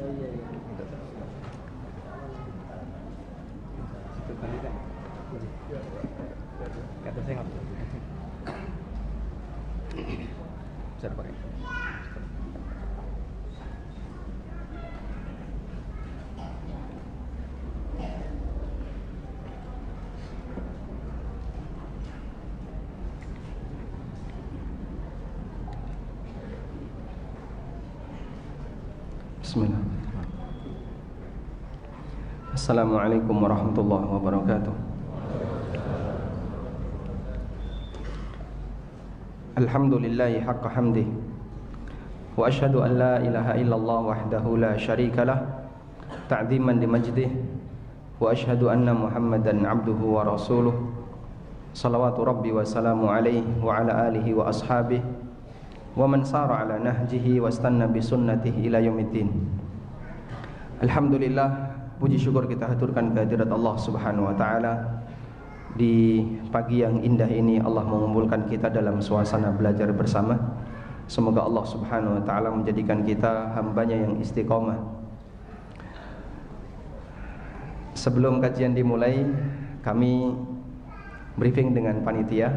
Kata saya nggak bisa dipakai. Bismillahirrahmanirrahim. Assalamualaikum warahmatullahi wabarakatuh. Alhamdulillahi haqqa hamdih, wa ashhadu an la ilaha illallah wahdahu la syarika lah, ta'ziman li majdih, wa ashhadu anna Muhammadan abduhu wa rasuluh, salawatu rabbi wa salamu alaihi wa ala alihi wa ashabihi wa man sara ala nahjihi wa istanna bi sunnatihi ila yaumiddin. Alhamdulillah, puji syukur kita haturkan kehadirat Allah Subhanahu wa taala. Di pagi yang indah ini Allah mengumpulkan kita dalam suasana belajar bersama. Semoga Allah Subhanahu wa taala menjadikan kita hambanya yang istiqomah. Sebelum kajian dimulai, kami briefing dengan panitia,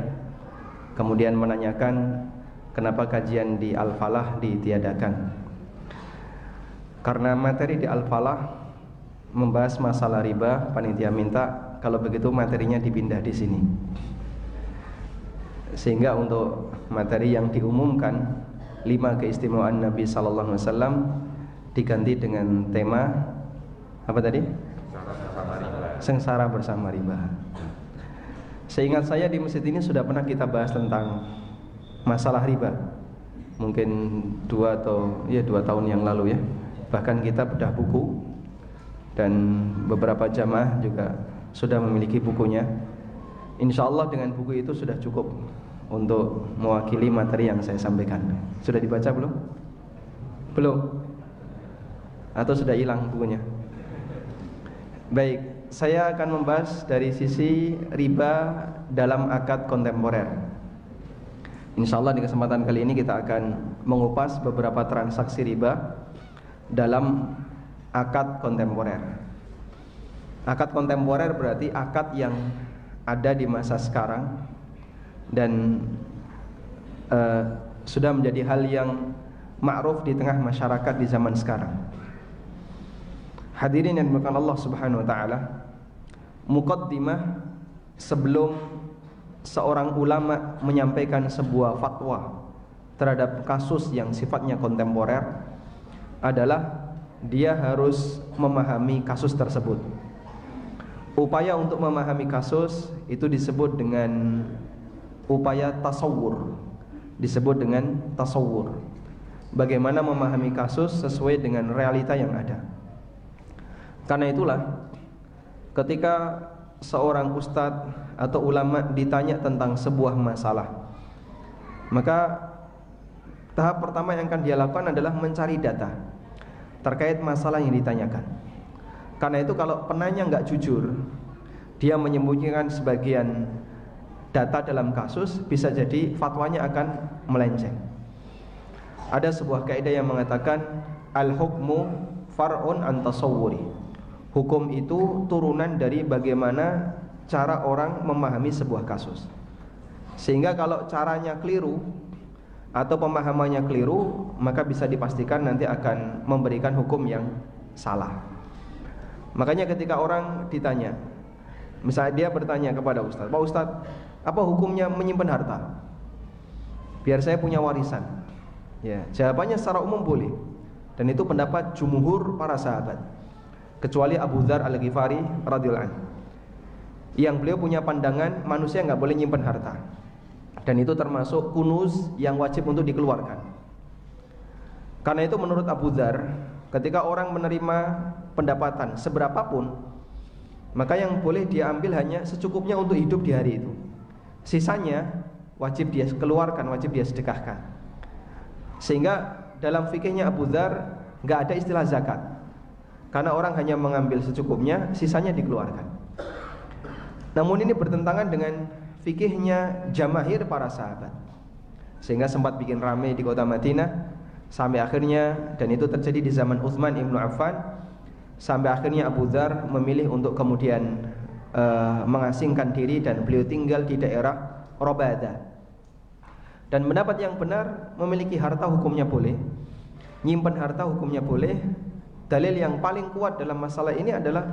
kemudian menanyakan kenapa kajian di Al-Falah ditiadakan. Karena materi di Al-Falah membahas masalah riba, panitia minta kalau begitu materinya dipindah di sini. Sehingga untuk materi yang diumumkan 5 keistimewaan Nabi sallallahu alaihi wasallam diganti dengan tema apa tadi? Sengsara bersama riba. Seingat saya di masjid ini sudah pernah kita bahas tentang masalah riba. Mungkin 2 tahun yang lalu ya. Bahkan kita bedah buku dan beberapa jamaah juga sudah memiliki bukunya. Insya Allah dengan buku itu sudah cukup untuk mewakili materi yang saya sampaikan. Sudah dibaca belum? Belum? Atau sudah hilang bukunya? Baik, saya akan membahas dari sisi riba dalam akad kontemporer. Insya Allah di kesempatan kali ini kita akan mengupas beberapa transaksi riba dalam akad kontemporer. Akad kontemporer berarti akad yang ada di masa sekarang dan sudah menjadi hal yang ma'ruf di tengah masyarakat di zaman sekarang. Hadirin yang dimuliakan Allah Subhanahu wa taala, muqaddimah sebelum seorang ulama menyampaikan sebuah fatwa terhadap kasus yang sifatnya kontemporer adalah dia harus memahami kasus tersebut. Upaya untuk memahami kasus itu disebut dengan upaya tasawur. Disebut dengan tasawur. Bagaimana memahami kasus sesuai dengan realita yang ada. Karena itulah ketika seorang ustadz atau ulama ditanya tentang sebuah masalah, maka tahap pertama yang akan dia lakukan adalah mencari data terkait masalah yang ditanyakan. Karena itu kalau penanya nggak jujur, dia menyembunyikan sebagian data dalam kasus, bisa jadi fatwanya akan melenceng. Ada sebuah kaidah yang mengatakan al-hukmu far'un an tasawwuri. Hukum itu turunan dari bagaimana cara orang memahami sebuah kasus. Sehingga kalau caranya keliru atau pemahamannya keliru, maka bisa dipastikan nanti akan memberikan hukum yang salah. Makanya ketika orang ditanya, misalnya dia bertanya kepada Ustadz, Pak Ustadz, apa hukumnya menyimpan harta biar saya punya warisan? Ya, jawabannya secara umum boleh. Dan itu pendapat jumhur para sahabat, kecuali Abu Dzar Al-Ghifari radhiyallahu anhu, yang beliau punya pandangan manusia nggak boleh nyimpan harta, dan itu termasuk kunuz yang wajib untuk dikeluarkan. Karena itu menurut Abu Dzar, ketika orang menerima pendapatan seberapapun, maka yang boleh dia ambil hanya secukupnya untuk hidup di hari itu. Sisanya wajib dia keluarkan, wajib dia sedekahkan. Sehingga dalam fikihnya Abu Dzar nggak ada istilah zakat, karena orang hanya mengambil secukupnya, sisanya dikeluarkan. Namun ini bertentangan dengan fikihnya jamaahir para sahabat, sehingga sempat bikin ramai di kota Madinah Sampai akhirnya, dan itu terjadi di zaman Utsman ibnu Affan, sampai akhirnya Abu Dzar memilih untuk kemudian mengasingkan diri dan beliau tinggal di daerah Rabadah. Dan pendapat yang benar, memiliki harta hukumnya boleh, nyimpen harta hukumnya boleh. Dalil yang paling kuat dalam masalah ini adalah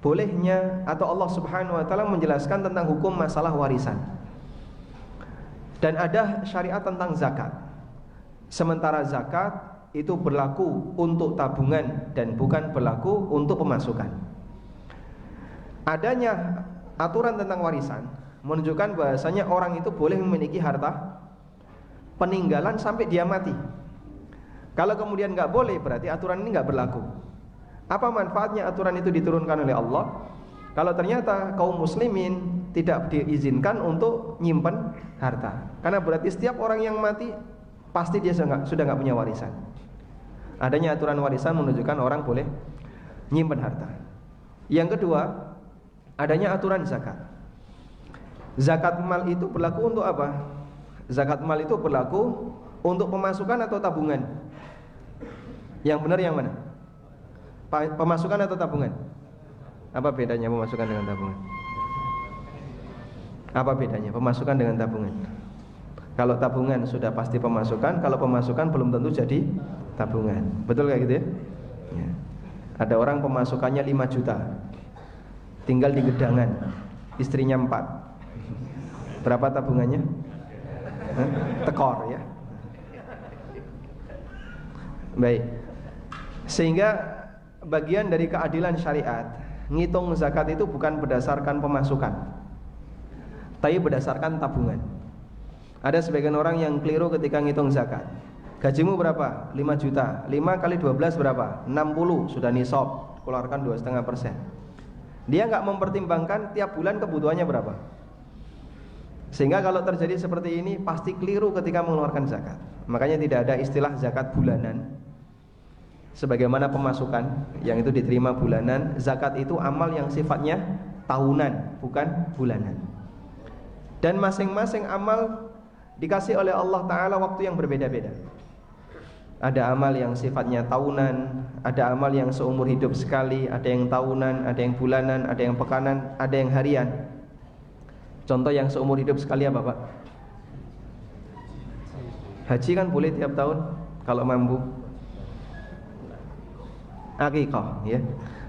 bolehnya, atau Allah Subhanahu wa taala menjelaskan tentang hukum masalah warisan. Dan ada syariat tentang zakat. Sementara zakat itu berlaku untuk tabungan dan bukan berlaku untuk pemasukan. Adanya aturan tentang warisan menunjukkan bahasanya orang itu boleh memiliki harta peninggalan sampai dia mati. Kalau kemudian nggak boleh, berarti aturan ini nggak berlaku. Apa manfaatnya aturan itu diturunkan oleh Allah? Kalau ternyata kaum muslimin tidak diizinkan untuk nyimpen harta, karena berarti setiap orang yang mati pasti dia sudah nggak punya warisan. Adanya aturan warisan menunjukkan orang boleh nyimpen harta. Yang kedua, adanya aturan zakat. Zakat mal itu berlaku untuk apa? Zakat mal itu berlaku untuk pemasukan atau tabungan? Yang benar yang mana? Pemasukan atau tabungan? Apa bedanya pemasukan dengan tabungan? Apa bedanya pemasukan dengan tabungan? Kalau tabungan sudah pasti pemasukan, kalau pemasukan belum tentu jadi tabungan. Betul kayak gitu ya? Ya. Ada orang pemasukannya 5 juta, tinggal di gedangan, istrinya 4. Berapa tabungannya? Tekor ya. Baik. Sehingga bagian dari keadilan syariat, ngitung zakat itu bukan berdasarkan pemasukan, tapi berdasarkan tabungan. Ada sebagian orang yang keliru ketika ngitung zakat. Gajimu berapa? 5 juta. 5 kali 12 berapa? 60, sudah nisab, keluarkan 2,5%. Dia nggak mempertimbangkan tiap bulan kebutuhannya berapa. Sehingga kalau terjadi seperti ini pasti keliru ketika mengeluarkan zakat. Makanya tidak ada istilah zakat bulanan. Sebagaimana pemasukan yang itu diterima bulanan, zakat itu amal yang sifatnya tahunan, bukan bulanan. Dan masing-masing amal dikasih oleh Allah Ta'ala waktu yang berbeda-beda. Ada amal yang sifatnya tahunan, ada amal yang seumur hidup sekali, ada yang tahunan, ada yang bulanan, ada yang pekanan, ada yang harian. Contoh yang seumur hidup sekali apa Pak? Haji kan boleh tiap tahun kalau mampu. Akikah ya.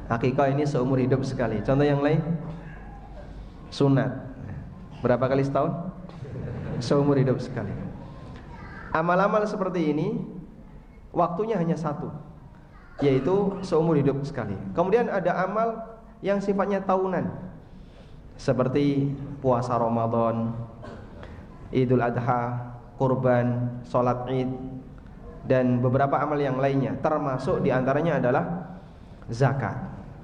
Akikah ini seumur hidup sekali. Contoh yang lain? Sunat. Berapa kali setahun? Seumur hidup sekali. Amal-amal seperti ini waktunya hanya satu, yaitu seumur hidup sekali. Kemudian ada amal yang sifatnya tahunan, seperti puasa Ramadan, Idul Adha, kurban, sholat Id, dan beberapa amal yang lainnya. Termasuk diantaranya adalah zakat.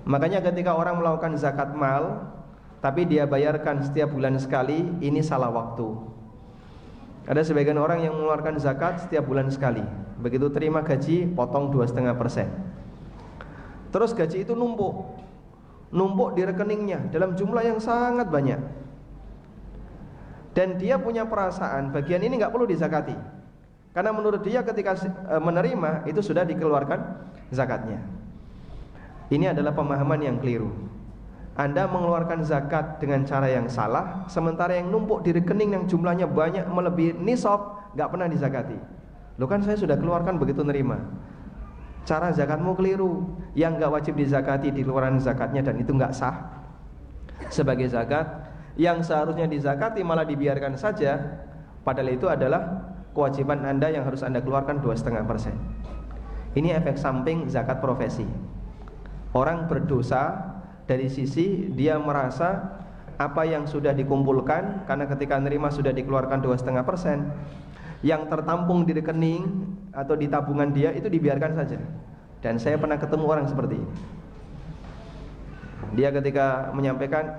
Makanya ketika orang melakukan zakat mal, tapi dia bayarkan setiap bulan sekali, ini salah waktu. Ada sebagian orang yang mengeluarkan zakat setiap bulan sekali. Begitu terima gaji, potong 2,5%. Terus gaji itu numpuk di rekeningnya dalam jumlah yang sangat banyak. Dan dia punya perasaan bagian ini nggak perlu dizakati, karena menurut dia ketika menerima itu sudah dikeluarkan zakatnya. Ini adalah pemahaman yang keliru. Anda mengeluarkan zakat dengan cara yang salah, sementara yang numpuk di rekening yang jumlahnya banyak melebihi nisab nggak pernah dizakati. Loh kan saya sudah keluarkan begitu nerima. Cara zakatmu keliru. Yang nggak wajib dizakati dikeluarkan zakatnya, dan itu nggak sah sebagai zakat. Yang seharusnya dizakati malah dibiarkan saja, padahal itu adalah kewajiban Anda yang harus Anda keluarkan 2,5%. Ini efek samping zakat profesi. Orang berdosa dari sisi dia merasa apa yang sudah dikumpulkan, karena ketika nerima sudah dikeluarkan 2,5%, yang tertampung di rekening atau di tabungan dia itu dibiarkan saja. Dan saya pernah ketemu orang seperti ini. Dia ketika menyampaikan,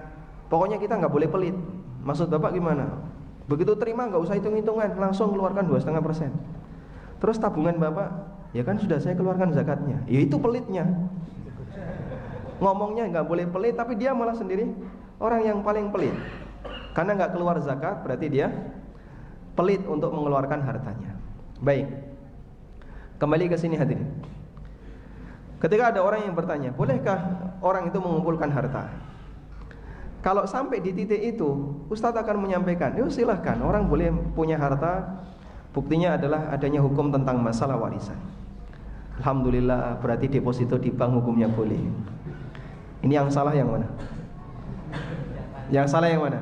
pokoknya kita nggak boleh pelit. Maksud Bapak gimana? Begitu terima nggak usah hitung-hitungan, langsung keluarkan 2,5%. Terus tabungan Bapak, ya kan sudah saya keluarkan zakatnya. Ya itu pelitnya. Ngomongnya nggak boleh pelit, tapi dia malah sendiri orang yang paling pelit. Karena nggak keluar zakat, berarti dia pelit untuk mengeluarkan hartanya. Baik. Kembali ke sini hadirin. Ketika ada orang yang bertanya, bolehkah orang itu mengumpulkan harta? Kalau sampai di titik itu, Ustadz akan menyampaikan, yuk silahkan, orang boleh punya harta. Buktinya adalah adanya hukum tentang masalah warisan. Alhamdulillah, berarti deposito di bank hukumnya boleh. Ini yang salah yang mana? Yang salah yang mana?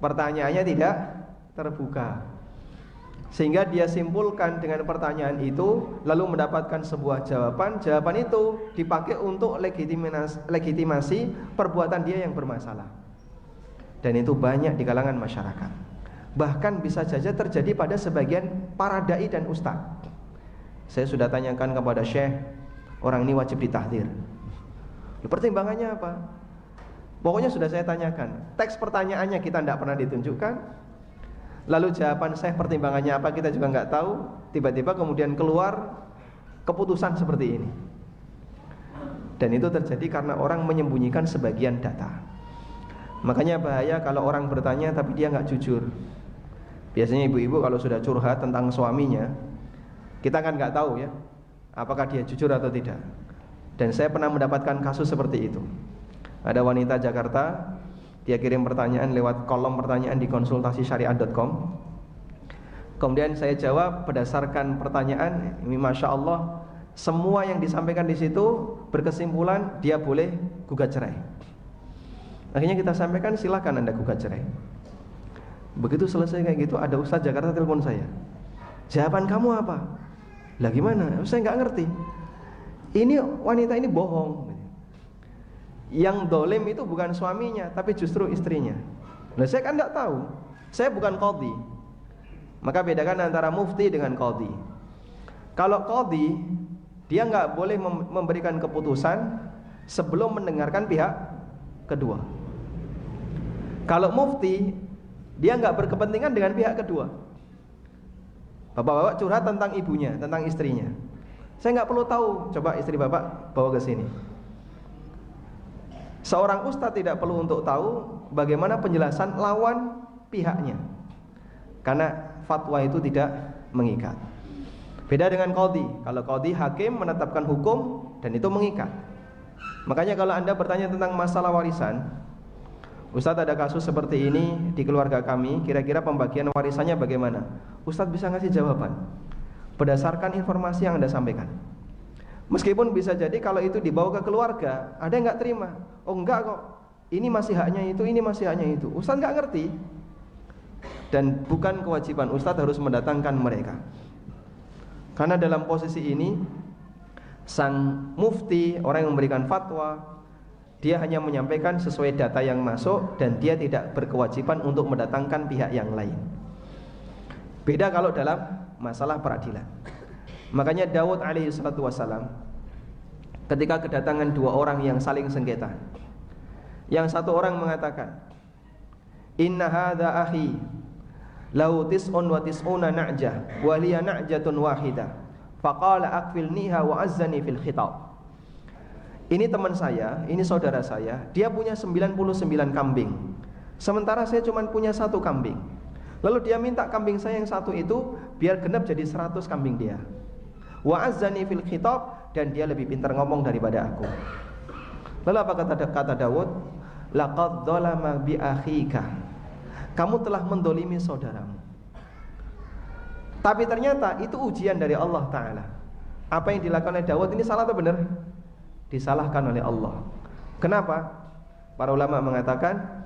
Pertanyaannya tidak terbuka, sehingga dia simpulkan dengan pertanyaan itu, lalu mendapatkan sebuah jawaban. Jawaban itu dipakai untuk legitimasi perbuatan dia yang bermasalah. Dan itu banyak di kalangan masyarakat. Bahkan bisa saja terjadi pada sebagian para dai dan ustadz. Saya sudah tanyakan kepada syekh, orang ini wajib ditahdir. Pertimbangannya apa? Pokoknya sudah saya tanyakan. Teks pertanyaannya kita tidak pernah ditunjukkan. Lalu jawaban saya pertimbangannya apa kita juga nggak tahu. Tiba-tiba kemudian keluar keputusan seperti ini. Dan itu terjadi karena orang menyembunyikan sebagian data. Makanya bahaya kalau orang bertanya tapi dia nggak jujur. Biasanya ibu-ibu kalau sudah curhat tentang suaminya, kita kan nggak tahu ya, apakah dia jujur atau tidak. Dan saya pernah mendapatkan kasus seperti itu. Ada wanita Jakarta, dia kirim pertanyaan lewat kolom pertanyaan di konsultasisyariat.com. Kemudian saya jawab berdasarkan pertanyaan. Ini masya Allah, semua yang disampaikan di situ berkesimpulan dia boleh gugat cerai. Akhirnya kita sampaikan, silakan Anda gugat cerai. Begitu selesai kayak gitu, ada Ustadz Jakarta telepon saya. Jawaban kamu apa? Lah gimana? Saya nggak ngerti. Ini wanita ini bohong. Yang dolim itu bukan suaminya, tapi justru istrinya. Nah saya kan nggak tahu. Saya bukan qadhi. Maka bedakan antara mufti dengan qadhi. Kalau qadhi, dia nggak boleh memberikan keputusan sebelum mendengarkan pihak kedua. Kalau mufti, dia nggak berkepentingan dengan pihak kedua. Bapak-bapak curhat tentang ibunya, tentang istrinya. Saya nggak perlu tahu. Coba istri bapak bawa ke sini. Seorang ustadz tidak perlu untuk tahu bagaimana penjelasan lawan pihaknya, karena fatwa itu tidak mengikat. Beda dengan qadhi. Kalau qadhi, hakim menetapkan hukum dan itu mengikat. Makanya kalau Anda bertanya tentang masalah warisan, Ustadz ada kasus seperti ini di keluarga kami, kira-kira pembagian warisannya bagaimana? Ustadz bisa ngasih jawaban berdasarkan informasi yang Anda sampaikan. Meskipun bisa jadi kalau itu dibawa ke keluarga, ada yang nggak terima. Oh enggak kok, ini masih haknya itu, ini masih haknya itu. Ustadz nggak ngerti. Dan bukan kewajiban Ustadz harus mendatangkan mereka. Karena dalam posisi ini, sang mufti, orang yang memberikan fatwa, dia hanya menyampaikan sesuai data yang masuk dan dia tidak berkewajiban untuk mendatangkan pihak yang lain. Beda kalau dalam masalah peradilan. Makanya Daud alaihi salatu wassalam, ketika kedatangan dua orang yang saling sengketa, yang satu orang mengatakan, inna hadza akhi lau tis'un wa tis'una na'jah wa liya na'jatun wahidah faqala akfilniha wa azzani fil khitab. Ini teman saya, ini saudara saya, dia punya 99 kambing, sementara saya cuma punya 1 kambing. Lalu dia minta kambing saya yang 1 itu biar genap jadi 100 kambing dia. Wa azzani fil khitab, dan dia lebih pintar ngomong daripada aku. Lalu apa kata Daud? Laqad dzalama bi akhika. Kamu telah mendolimi saudaramu. Tapi ternyata itu ujian dari Allah Ta'ala. Apa yang dilakukan oleh Daud ini salah atau benar? Disalahkan oleh Allah. Kenapa? Para ulama mengatakan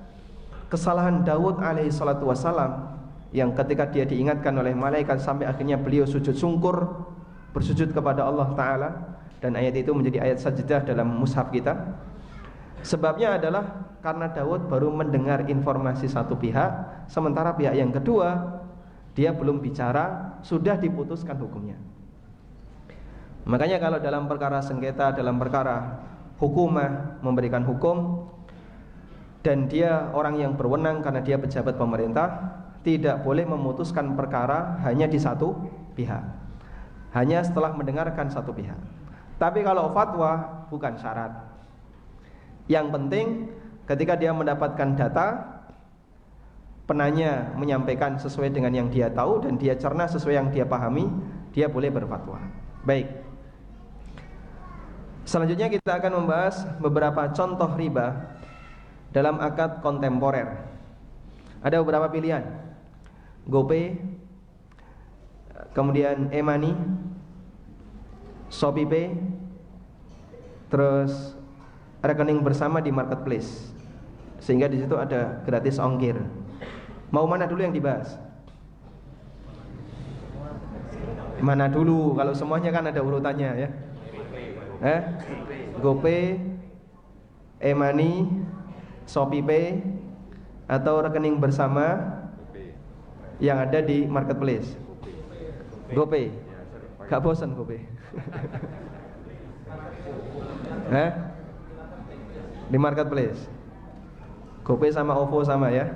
kesalahan Daud alaihi salatu wassalam, yang ketika dia diingatkan oleh malaikat sampai akhirnya beliau sujud sungkur, bersujud kepada Allah Ta'ala, dan ayat itu menjadi ayat sajdah dalam mushaf kita. Sebabnya adalah karena Daud baru mendengar informasi satu pihak, sementara pihak yang kedua dia belum bicara, sudah diputuskan hukumnya. Makanya kalau dalam perkara sengketa, dalam perkara hukumah, memberikan hukum, dan dia orang yang berwenang karena dia pejabat pemerintah, tidak boleh memutuskan perkara hanya di satu pihak, hanya setelah mendengarkan satu pihak. Tapi kalau fatwa bukan syarat. Yang penting ketika dia mendapatkan data, penanya menyampaikan sesuai dengan yang dia tahu dan dia cerna sesuai yang dia pahami, dia boleh berfatwa. Baik. Selanjutnya kita akan membahas beberapa contoh riba dalam akad kontemporer. Ada beberapa pilihan. GoPay, kemudian e-money, ShopeePay, terus rekening bersama di marketplace. Sehingga di situ ada gratis ongkir. Mau mana dulu yang dibahas? Mana dulu? Kalau semuanya kan ada urutannya ya. GoPay, e-money, ShopeePay, atau rekening bersama yang ada di marketplace. GoPay. Gak bosan GoPay? Di marketplace. GoPay sama OVO sama ya.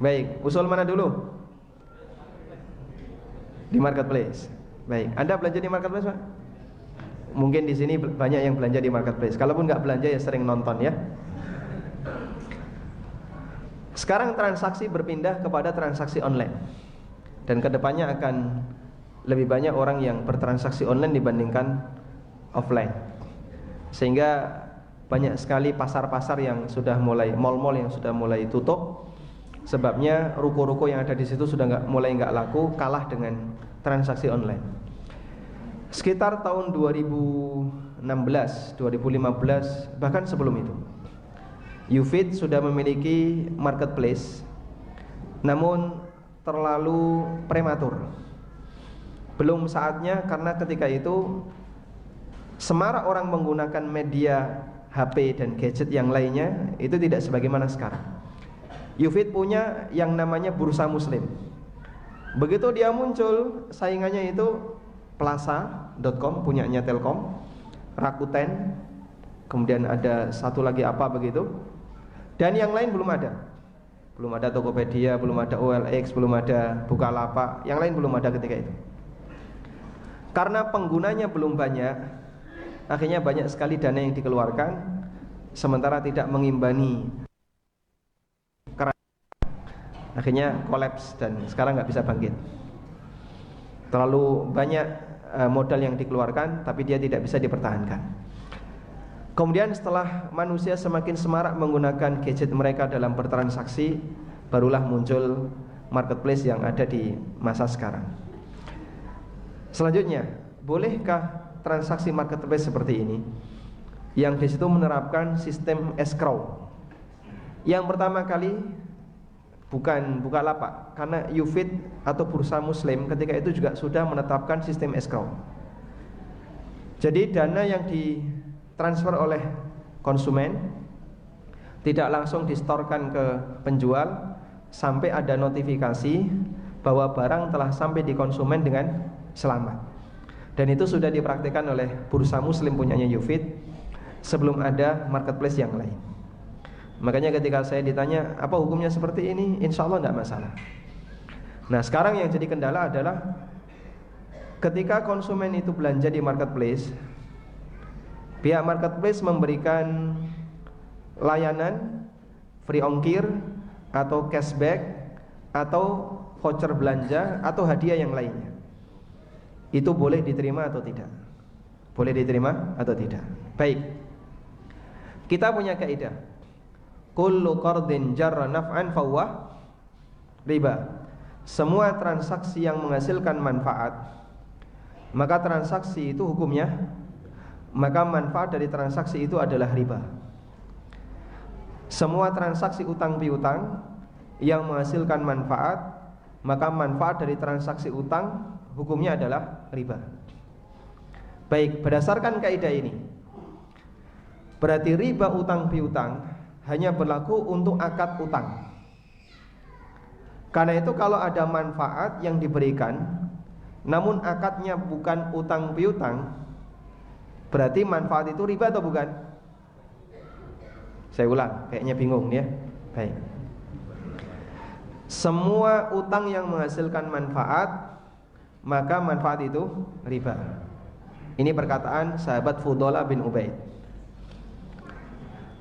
Baik, usul mana dulu? Di marketplace. Baik, Anda belanja di marketplace, Pak? Mungkin di sini banyak yang belanja di marketplace. Kalaupun nggak belanja ya sering nonton ya. Sekarang transaksi berpindah kepada transaksi online, dan kedepannya akan lebih banyak orang yang bertransaksi online dibandingkan offline. Sehingga banyak sekali pasar-pasar yang sudah mulai, mal-mal yang sudah mulai tutup. Sebabnya ruko-ruko yang ada di situ sudah mulai nggak laku, kalah dengan transaksi online. Sekitar tahun 2016, 2015, bahkan sebelum itu, Ufit sudah memiliki marketplace, namun terlalu prematur. Belum saatnya, karena ketika itu semarak orang menggunakan media HP dan gadget yang lainnya itu tidak sebagaimana sekarang. Ufit punya yang namanya bursa muslim. Begitu dia muncul, saingannya itu Plaza.com punyanya Telkom, Rakuten, kemudian ada satu lagi apa begitu, dan yang lain belum ada. Belum ada Tokopedia, belum ada OLX, belum ada Bukalapak, yang lain belum ada ketika itu. Karena penggunanya belum banyak, akhirnya banyak sekali dana yang dikeluarkan, sementara tidak mengimbangi. Akhirnya kolaps dan sekarang nggak bisa bangkit. Terlalu banyak modal yang dikeluarkan, tapi dia tidak bisa dipertahankan. Kemudian setelah manusia semakin semarak menggunakan gadget mereka dalam bertransaksi, barulah muncul marketplace yang ada di masa sekarang. Selanjutnya, bolehkah transaksi marketplace seperti ini, yang di situ menerapkan sistem escrow? Yang pertama kali bukan Bukalapak, karena Ufit atau bursa muslim ketika itu juga sudah menetapkan sistem escrow. Jadi dana yang ditransfer oleh konsumen tidak langsung distorkan ke penjual sampai ada notifikasi bahwa barang telah sampai di konsumen dengan selamat. Dan itu sudah dipraktikkan oleh bursa muslim punyanya Ufit sebelum ada marketplace yang lain. Makanya ketika saya ditanya apa hukumnya seperti ini, insya Allah tidak masalah. Nah sekarang yang jadi kendala adalah ketika konsumen itu belanja di marketplace, pihak marketplace memberikan layanan free ongkir atau cashback atau voucher belanja atau hadiah yang lainnya. Itu boleh diterima atau tidak? Boleh diterima atau tidak? Baik, kita punya kaidah, kullu qardin jarra naf'an fahuwa riba. Semua transaksi yang menghasilkan manfaat, maka transaksi itu hukumnya, maka manfaat dari transaksi itu adalah riba. Semua transaksi utang piutang yang menghasilkan manfaat, maka manfaat dari transaksi utang hukumnya adalah riba. Baik, berdasarkan kaidah ini, berarti riba utang piutang hanya berlaku untuk akad utang. Karena itu kalau ada manfaat yang diberikan namun akadnya bukan utang piutang, berarti manfaat itu riba atau bukan? Saya ulang, kayaknya bingung ya. Baik. Semua utang yang menghasilkan manfaat, maka manfaat itu riba. Ini perkataan sahabat Fudalah bin Ubaid.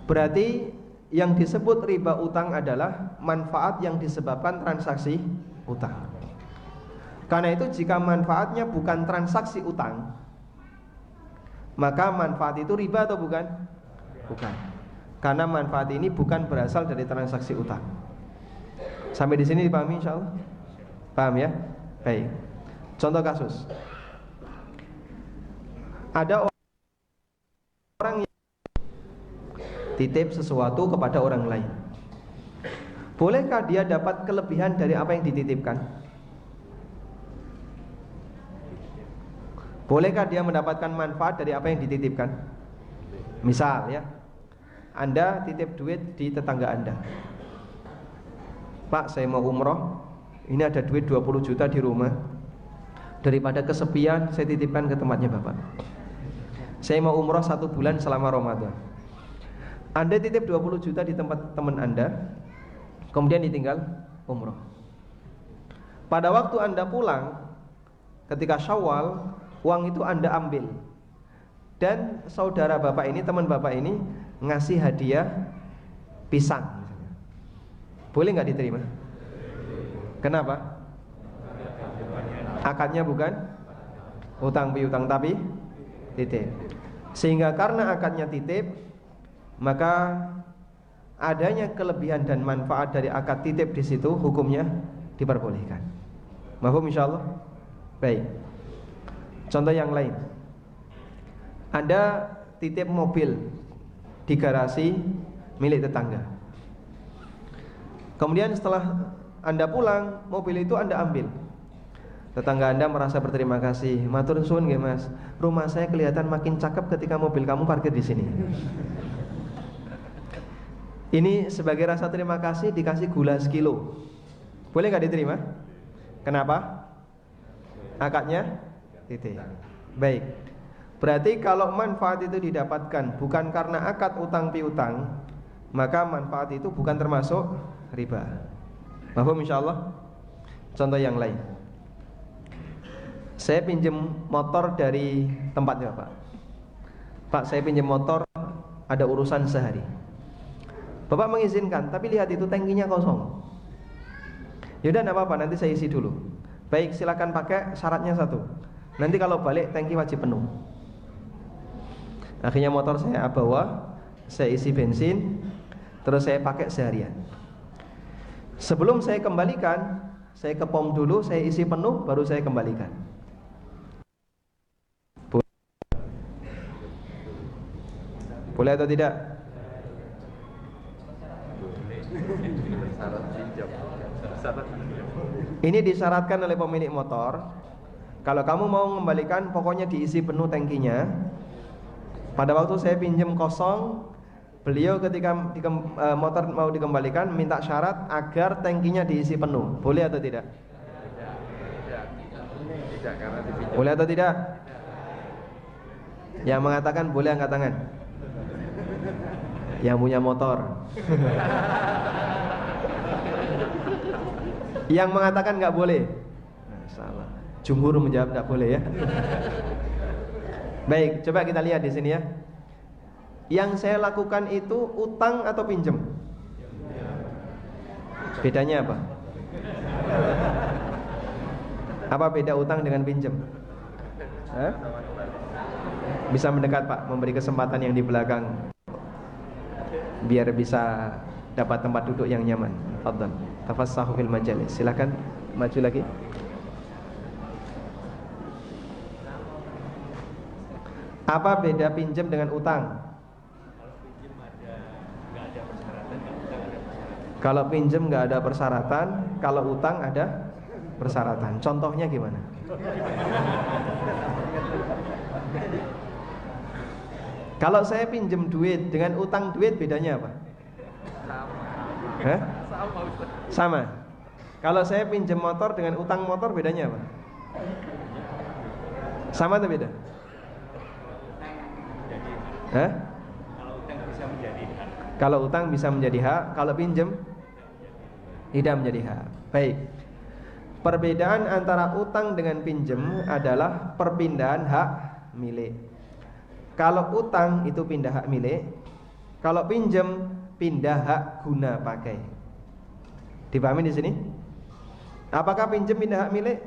Berarti yang disebut riba utang adalah manfaat yang disebabkan transaksi utang. Karena itu jika manfaatnya bukan transaksi utang, maka manfaat itu riba atau bukan? Bukan. Karena manfaat ini bukan berasal dari transaksi utang. Sampai di sini dipahami insyaallah? Paham ya? Baik. Contoh kasus. Ada orang yang titip sesuatu kepada orang lain. Bolehkah dia dapat kelebihan dari apa yang dititipkan? Bolehkah dia mendapatkan manfaat dari apa yang dititipkan? Misal ya, Anda titip duit di tetangga Anda. Pak, saya mau umroh, ini ada duit 20 juta di rumah. Daripada kesepian, saya titipkan ke tempatnya Bapak. Saya mau umroh 1 bulan selama Ramadan. Anda titip 20 juta di tempat teman Anda, kemudian ditinggal umroh. Pada waktu Anda pulang, ketika Syawal, uang itu Anda ambil. Dan saudara Bapak ini, teman Bapak ini ngasih hadiah pisang misalnya. Boleh nggak diterima? Kenapa? Akadnya bukan utang piutang tapi titip. Sehingga karena akadnya titip, maka adanya kelebihan dan manfaat dari akad titip di situ hukumnya diperbolehkan. Mahfum insyaallah? Baik. Contoh yang lain. Anda titip mobil di garasi milik tetangga. Kemudian setelah Anda pulang, mobil itu Anda ambil. Tetangga Anda merasa berterima kasih. Matur suwun nggih Mas, rumah saya kelihatan makin cakep ketika mobil kamu parkir di sini. Ini sebagai rasa terima kasih dikasih gula sekilo. Boleh nggak diterima? Kenapa? Akadnya titik. Baik. Berarti kalau manfaat itu didapatkan bukan karena akad utang piutang, maka manfaat itu bukan termasuk riba. Mahfum insyaallah? Contoh yang lain. Saya pinjam motor dari tempatnya Pak. Pak, saya pinjam motor, ada urusan sehari. Bapak mengizinkan, tapi lihat itu tangkinya kosong. Yaudah enggak apa-apa, nanti saya isi dulu. Baik, silakan pakai, syaratnya satu. Nanti kalau balik tangki wajib penuh. Akhirnya motor saya bawa, saya isi bensin, terus saya pakai seharian. Sebelum saya kembalikan, saya ke pom dulu, saya isi penuh, baru saya kembalikan. Boleh atau tidak? Ini disyaratkan oleh pemilik motor. Kalau kamu mau mengembalikan, pokoknya diisi penuh tangkinya. Pada waktu saya pinjam kosong, beliau ketika motor mau dikembalikan minta syarat agar tangkinya diisi penuh. Boleh atau tidak? Tidak, karena dipinjam. Boleh atau tidak? Yang mengatakan boleh angkat tangan. Yang punya motor. Yang mengatakan nggak boleh. Nah, salah. Jumhur menjawab nggak boleh ya. Baik, coba kita lihat di sini ya. Yang saya lakukan itu utang atau pinjam? Bedanya apa? Apa beda utang dengan pinjam? Hah? Bisa mendekat Pak, memberi kesempatan yang di belakang, biar bisa dapat tempat duduk yang nyaman. Fadhal, tafassahu fil majalis. Silakan maju lagi. Apa beda pinjam dengan utang? Kalau pinjam nggak ada persyaratan, kalau utang ada persyaratan. Contohnya gimana? Kalau saya pinjam duit dengan utang duit bedanya apa? Hah? Sama. Kalau saya pinjam motor dengan utang motor bedanya apa? Sama atau beda? Hah? Kalau utang bisa menjadi hak, kalau pinjam tidak menjadi hak. Baik. Perbedaan antara utang dengan pinjam adalah perpindahan hak milik. Kalau utang itu pindah hak milik, kalau pinjam pindah hak guna pakai. Dipahami di sini? Apakah pinjam pindah hak milik?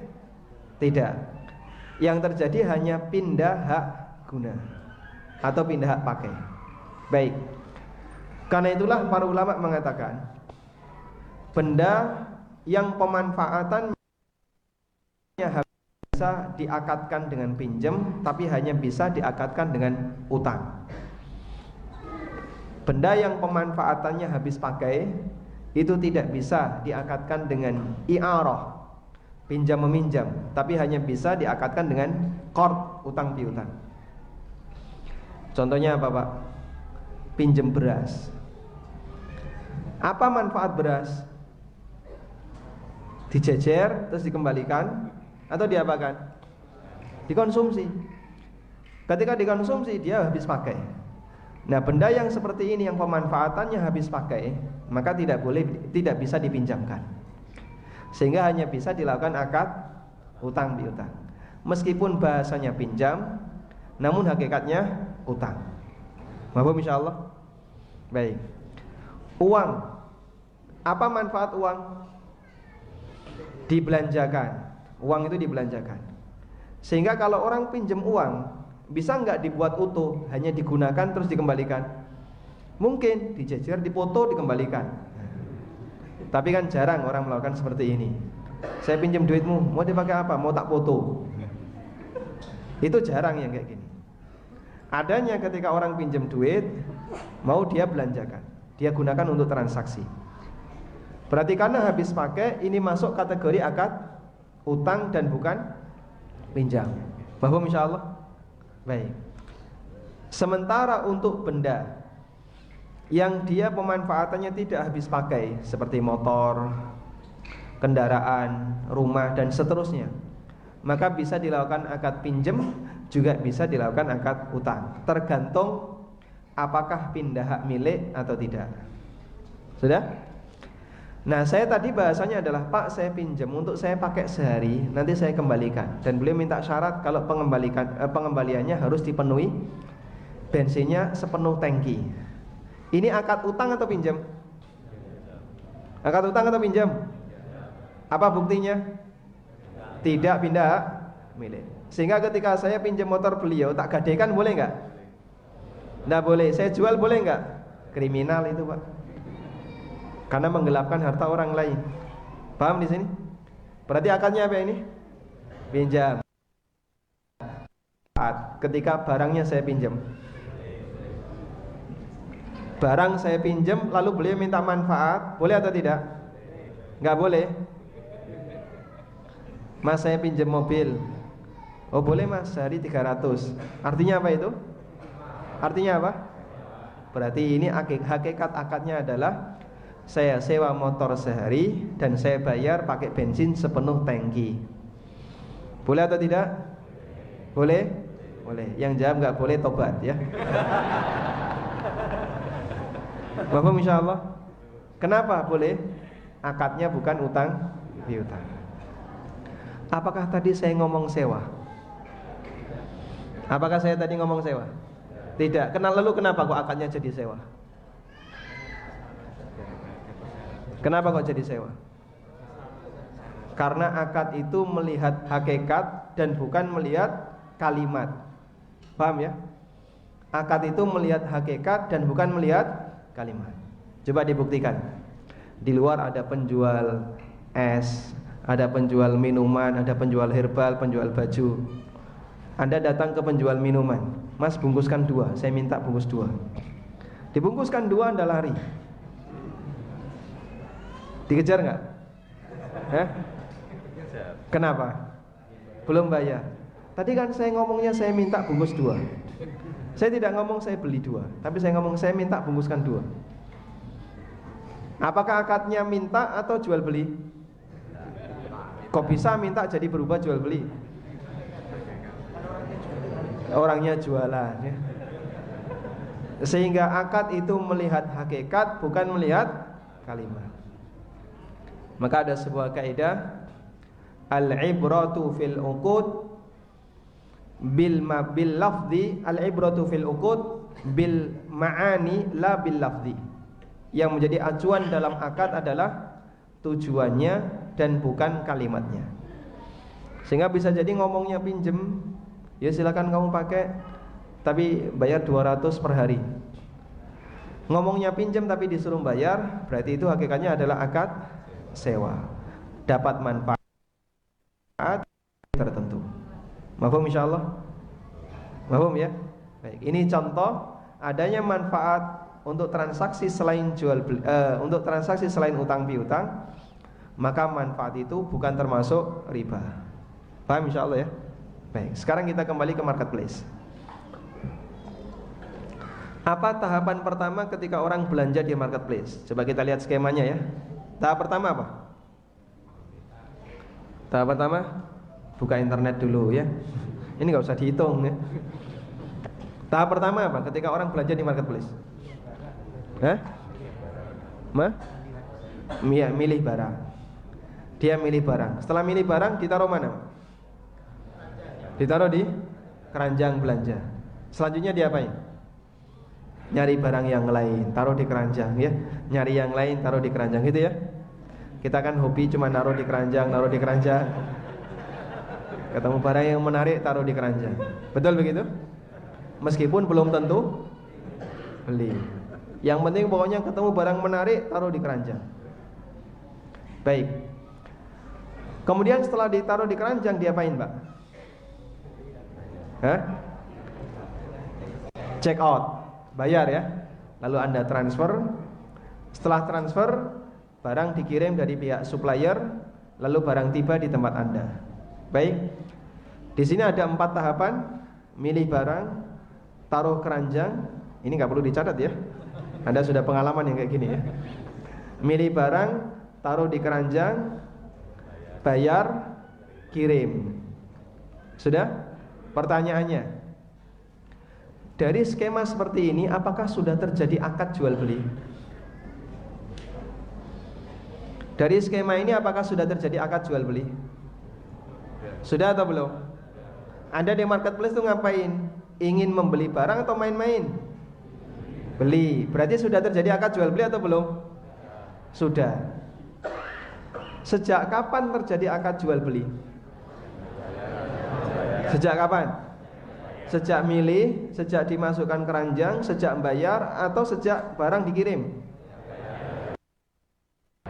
Tidak. Yang terjadi hanya pindah hak guna atau pindah hak pakai. Baik. Karena itulah para ulama mengatakan benda yang pemanfaatannya bisa diakatkan dengan pinjam, tapi hanya bisa diakatkan dengan utang. Benda yang pemanfaatannya habis pakai itu tidak bisa diakatkan dengan i'arah, pinjam meminjam, tapi hanya bisa diakatkan dengan qard, utang piutang. Contohnya apa, Pak? Pinjam beras. Apa manfaat beras? Dijejer terus dikembalikan atau diapakan? Dikonsumsi. Ketika dikonsumsi dia habis pakai. Nah, benda yang seperti ini yang pemanfaatannya habis pakai, maka tidak bisa dipinjamkan. Sehingga hanya bisa dilakukan akad utang piutang. Meskipun bahasanya pinjam, namun hakikatnya utang. Mahfum insyaallah. Baik. Uang. Apa manfaat uang? Dibelanjakan. Uang itu dibelanjakan. Sehingga kalau orang pinjam uang, bisa nggak dibuat utuh, hanya digunakan terus dikembalikan? Mungkin, dijejer, dipoto, dikembalikan. Tapi kan jarang orang melakukan seperti ini. Saya pinjam duitmu, mau dipakai apa? Mau tak foto. Itu jarang yang kayak gini. Adanya ketika orang pinjam duit, mau dia belanjakan, dia gunakan untuk transaksi. Berarti karena habis pakai, ini masuk kategori akad utang dan bukan pinjam. Paham insyaallah? Baik. Sementara untuk benda yang dia pemanfaatannya tidak habis pakai, seperti motor, kendaraan, rumah dan seterusnya, maka bisa dilakukan akad pinjam, juga bisa dilakukan akad utang. Tergantung apakah pindah hak milik atau tidak. Sudah? Nah, saya tadi bahasanya adalah, Pak, saya pinjam untuk saya pakai sehari, nanti saya kembalikan. Dan beliau minta syarat kalau pengembaliannya harus dipenuhi bensinnya sepenuh tangki. Ini akad utang atau pinjam? Akad utang atau pinjam? Apa buktinya? Tidak pindah hak milik. Sehingga ketika saya pinjam motor beliau, tak gadekan boleh nggak? Nggak boleh. Saya jual boleh nggak? Kriminal itu, Pak. Karena menggelapkan harta orang lain. Paham di sini? Berarti akadnya apa ini? Pinjam. Ketika barangnya saya pinjam, barang saya pinjam, lalu beliau minta manfaat, boleh atau tidak? Nggak boleh. Mas, saya pinjam mobil. Oh boleh mas, sehari 300. Artinya apa itu? Artinya apa? Berarti ini hakikat akadnya adalah saya sewa motor sehari dan saya bayar pakai bensin sepenuh tangki. Boleh atau tidak? Boleh? Boleh. Yang jawab nggak boleh tobat ya. Bapak insyaallah. Kenapa boleh? Akadnya bukan utang piutang. Apakah tadi saya ngomong sewa? Apakah saya tadi ngomong sewa? Tidak. Lalu kenapa kok akadnya jadi sewa? Kenapa kok jadi sewa? Karena akad itu melihat hakikat dan bukan melihat kalimat. Paham ya? Akad itu melihat hakikat dan bukan melihat kalimat. Coba dibuktikan. Di luar ada penjual es, ada penjual minuman, ada penjual herbal, penjual baju. Anda datang ke penjual minuman, Mas bungkuskan 2, saya minta bungkus 2. Dibungkuskan 2, Anda lari. Dikejar nggak? Kenapa? Belum bayar. Tadi kan saya ngomongnya saya minta bungkus 2. Saya tidak ngomong saya beli 2, tapi saya ngomong saya minta bungkuskan 2. Apakah akadnya minta atau jual beli? Kok bisa minta jadi berubah jual beli? Orangnya jualan ya. Sehingga akad itu melihat hakikat bukan melihat kalimat. Maka ada sebuah kaidah, al-ibratu fil uqud bil lafzi, al-ibratu fil uqud bil ma'ani la bil lafzi. Yang menjadi acuan dalam akad adalah tujuannya dan bukan kalimatnya. Sehingga bisa jadi ngomongnya pinjem, ya silakan kamu pakai, tapi bayar 200 per hari. Ngomongnya pinjem tapi disuruh bayar, berarti itu hakikatnya adalah akad sewa. Dapat manfaat tertentu. Mafhum insyaallah? Mafhum ya? Baik, ini contoh adanya manfaat untuk transaksi selain untuk transaksi selain utang piutang, maka manfaat itu bukan termasuk riba. Paham insyaallah ya? Baik, sekarang kita kembali ke marketplace. Apa tahapan pertama ketika orang belanja di marketplace? Coba kita lihat skemanya ya. Tahap pertama apa? Tahap pertama buka internet dulu ya. Ini nggak usah dihitung ya. Tahap pertama apa ketika orang belanja di marketplace? Hah? Milih barang. Dia milih barang. Setelah milih barang ditaruh mana? Ditaruh di keranjang belanja. Selanjutnya diapain? Nyari barang yang lain, taruh di keranjang ya. Nyari yang lain, taruh di keranjang gitu ya. Kita kan hobi cuma naruh di keranjang. Ketemu barang yang menarik, taruh di keranjang. Betul begitu? Meskipun belum tentu beli. Yang penting pokoknya ketemu barang menarik, taruh di keranjang. Baik. Kemudian setelah ditaruh di keranjang diapain, Pak? Hah? Check out. Bayar ya. Lalu Anda transfer. Setelah transfer, barang dikirim dari pihak supplier, lalu barang tiba di tempat Anda. Baik. Di sini ada 4 tahapan. Milih barang, taruh keranjang. Ini nggak perlu dicatat ya. Anda sudah pengalaman yang kayak gini ya. Milih barang, taruh di keranjang, bayar, kirim. Sudah? Pertanyaannya, dari skema seperti ini apakah sudah terjadi akad jual beli? Dari skema ini apakah sudah terjadi akad jual beli? Sudah atau belum? Anda di marketplace itu ngapain? Ingin membeli barang atau main-main? Beli. Berarti sudah terjadi akad jual beli atau belum? Sudah. Sejak kapan terjadi akad jual beli? Sejak kapan? Sejak milih, sejak dimasukkan keranjang, sejak bayar, atau sejak barang dikirim?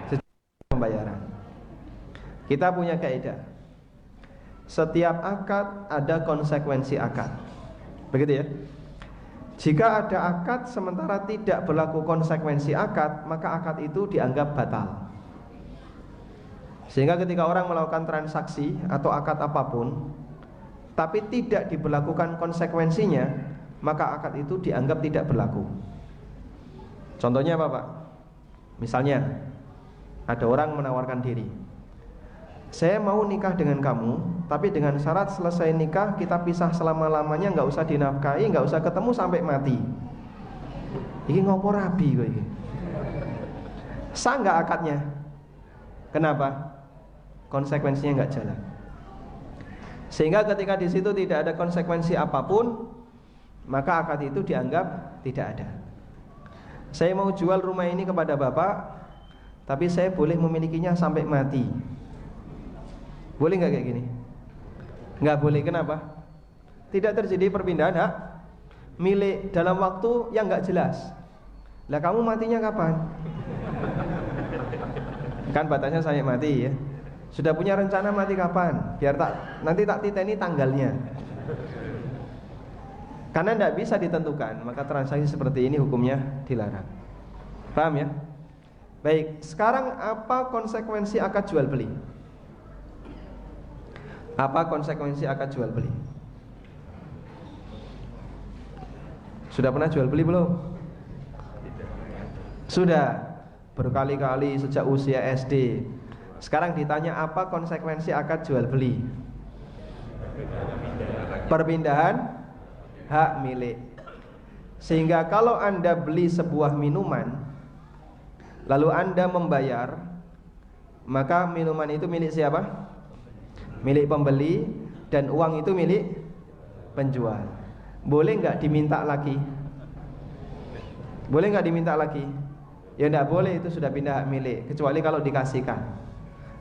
Sejak pembayaran. Kita punya kaidah. Setiap akad ada konsekuensi akad. Begitu ya? Jika ada akad sementara tidak berlaku konsekuensi akad, maka akad itu dianggap batal. Sehingga ketika orang melakukan transaksi atau akad apapun, tapi tidak diberlakukan konsekuensinya, maka akad itu dianggap tidak berlaku. Contohnya apa, Pak? Misalnya ada orang menawarkan diri, saya mau nikah dengan kamu, tapi dengan syarat selesai nikah kita pisah selama-lamanya, nggak usah dinafkahi, nggak usah ketemu sampai mati. Ini ngopo rabi kok ini? Sah nggak akadnya? Kenapa? Konsekuensinya nggak jalan. Sehingga ketika di situ tidak ada konsekuensi apapun, maka akad itu dianggap tidak ada. Saya mau jual rumah ini kepada Bapak, tapi saya boleh memilikinya sampai mati. Boleh nggak kayak gini? Nggak boleh. Kenapa? Tidak terjadi perpindahan hak milik dalam waktu yang nggak jelas. Lah kamu matinya kapan? Kan batasnya sampai mati ya. Sudah punya rencana mati kapan? Biar nanti tak titeni tanggalnya. Karena tidak bisa ditentukan, maka transaksi seperti ini hukumnya dilarang. Paham ya? Baik, sekarang apa konsekuensi akad jual beli? Apa konsekuensi akad jual beli? Sudah pernah jual beli belum? Sudah, berkali-kali sejak usia SD. Sekarang ditanya apa konsekuensi akad jual beli? Perpindahan hak milik. Sehingga kalau Anda beli sebuah minuman, lalu Anda membayar, maka minuman itu milik siapa? Milik pembeli, dan uang itu milik penjual. Boleh nggak diminta lagi? Boleh nggak diminta lagi? Ya nggak boleh, itu sudah pindah hak milik, kecuali kalau dikasihkan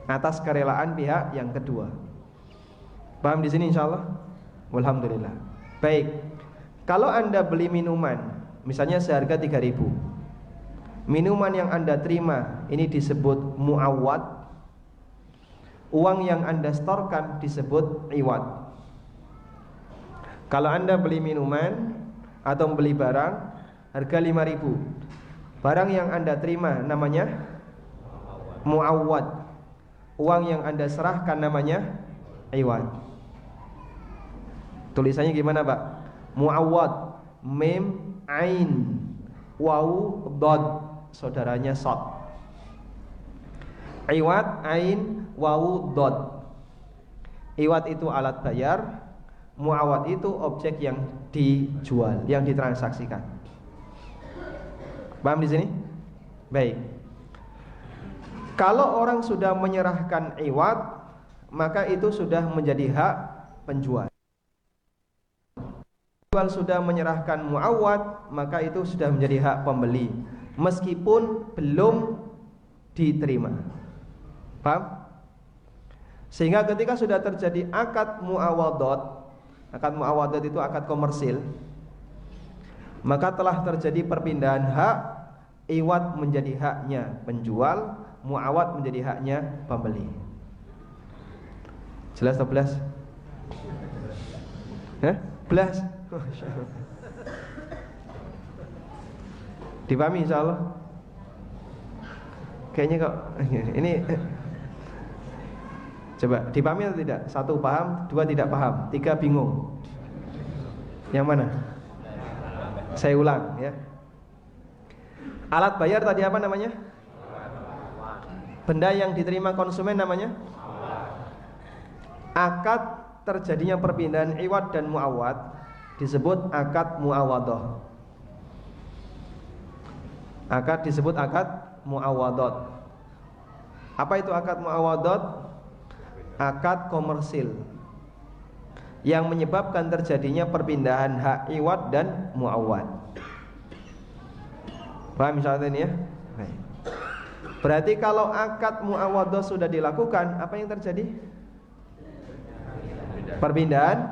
atas kerelaan pihak yang kedua. Paham di sini insyaallah? Alhamdulillah. Baik. Kalau Anda beli minuman, misalnya seharga 3.000. Minuman yang Anda terima ini disebut muawwad. Uang yang Anda setorkan disebut iwad. Kalau Anda beli minuman atau beli barang harga 5.000, barang yang Anda terima namanya muawwad. Uang yang Anda serahkan namanya iwad. Tulisannya gimana Pak? Muawwad, mim, ain, waw, dod, saudaranya sod. Iwad, ain, waw, dod. Iwad itu alat bayar, muawwad itu objek yang dijual, yang ditransaksikan. Paham di sini? Baik. Kalau orang sudah menyerahkan iwad, maka itu sudah menjadi hak penjual. Penjual sudah menyerahkan muawwad, maka itu sudah menjadi hak pembeli, meskipun belum diterima. Paham? Sehingga ketika sudah terjadi akad muawadat itu akad komersil, maka telah terjadi perpindahan hak, iwad menjadi haknya penjual, muawwad menjadi haknya pembeli. Jelas atau belas? Belas? Dipahami insyaallah? Kayaknya kok ini coba dipahami atau tidak? 1 paham, 2 tidak paham, 3 bingung. Yang mana? Saya ulang ya. Alat bayar tadi apa namanya? Benda yang diterima konsumen namanya? Akad terjadinya perpindahan iwad dan muawwad disebut akad muawadah. Akad disebut akad muawadat. Apa itu akad muawadat? Akad komersil yang menyebabkan terjadinya perpindahan hak iwad dan muawwad. Paham misalnya ini ya? Baik. Berarti kalau akad muawadah sudah dilakukan, apa yang terjadi? Perpindahan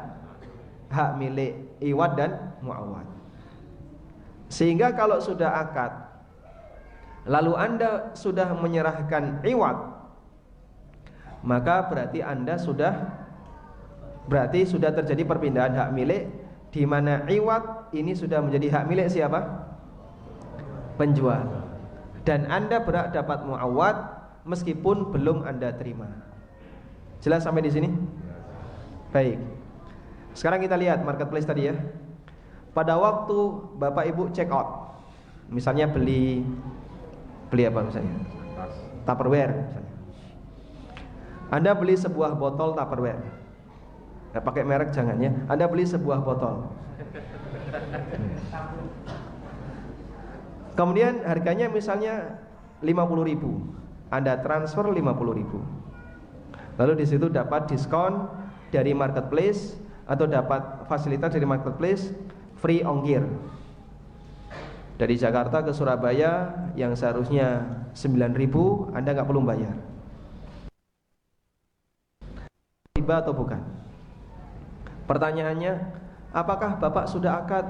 hak milik iwad dan muawwad. Sehingga kalau sudah akad, lalu Anda sudah menyerahkan iwad, maka berarti sudah terjadi perpindahan hak milik, di mana iwad ini sudah menjadi hak milik siapa? Penjual. Dan Anda berhak dapat muawwad meskipun belum Anda terima. Jelas sampai di sini? Baik. Sekarang kita lihat marketplace tadi ya. Pada waktu Bapak Ibu check out, misalnya beli apa misalnya? Tupperware misalnya. Anda beli sebuah botol Tupperware. Nggak pakai merek jangan ya. Anda beli sebuah botol. Kemudian harganya misalnya 50.000. Anda transfer 50.000. Lalu di situ dapat diskon dari marketplace atau dapat fasilitas dari marketplace, free ongkir. Dari Jakarta ke Surabaya yang seharusnya 9.000, Anda nggak perlu bayar. Riba atau bukan? Pertanyaannya, apakah Bapak sudah akad?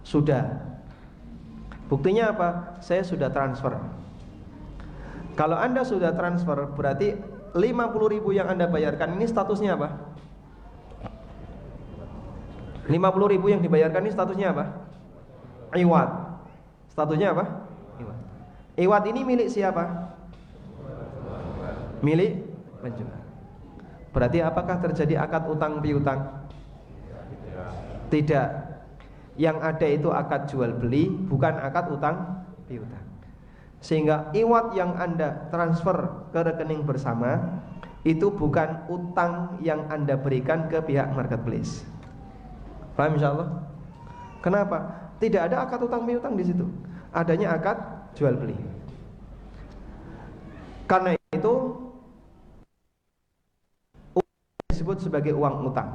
Sudah. Buktinya apa? Saya sudah transfer. Kalau Anda sudah transfer, berarti 50.000 yang Anda bayarkan ini statusnya apa? 50.000 yang dibayarkan ini statusnya apa? Iwad. Statusnya apa? Iwad. Iwad ini milik siapa? Milik penjual. Berarti apakah terjadi akad utang piutang? Tidak. Yang ada itu akad jual beli, bukan akad utang piutang. Sehingga iwad yang Anda transfer ke rekening bersama itu bukan utang yang Anda berikan ke pihak marketplace. Paham insyaallah? Kenapa? Tidak ada akad utang piutang di situ. Adanya akad jual beli. Karena itu disebut sebagai uang utang.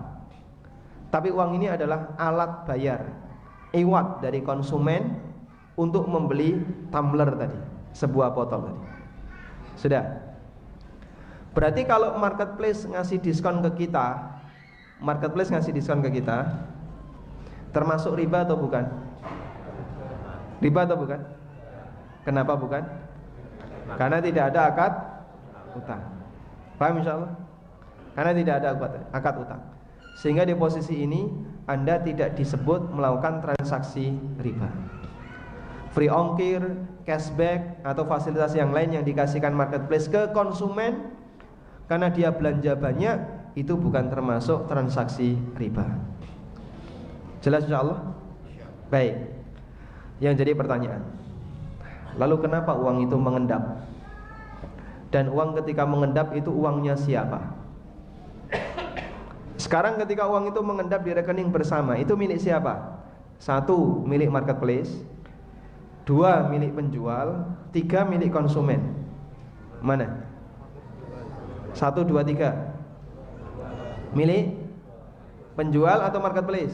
Tapi uang ini adalah alat bayar, iwad dari konsumen untuk membeli tumbler tadi, sebuah botol tadi. Sudah. Berarti kalau marketplace ngasih diskon ke kita marketplace ngasih diskon ke kita, termasuk riba atau bukan? Riba atau bukan? Kenapa bukan? Karena tidak ada akad utang. Paham insyaallah? Karena tidak ada akad utang. Sehingga di posisi ini Anda tidak disebut melakukan transaksi riba. Free ongkir, cashback atau fasilitas yang lain yang dikasihkan marketplace ke konsumen karena dia belanja banyak, itu bukan termasuk transaksi riba. Jelas insyaallah? Baik. Yang jadi pertanyaan, lalu kenapa uang itu mengendap? Dan uang ketika mengendap itu uangnya siapa? Sekarang ketika uang itu mengendap di rekening bersama, itu milik siapa? 1, milik marketplace, 2, milik penjual, 3, milik konsumen. Mana? 1, 2, 3. Milik penjual atau marketplace?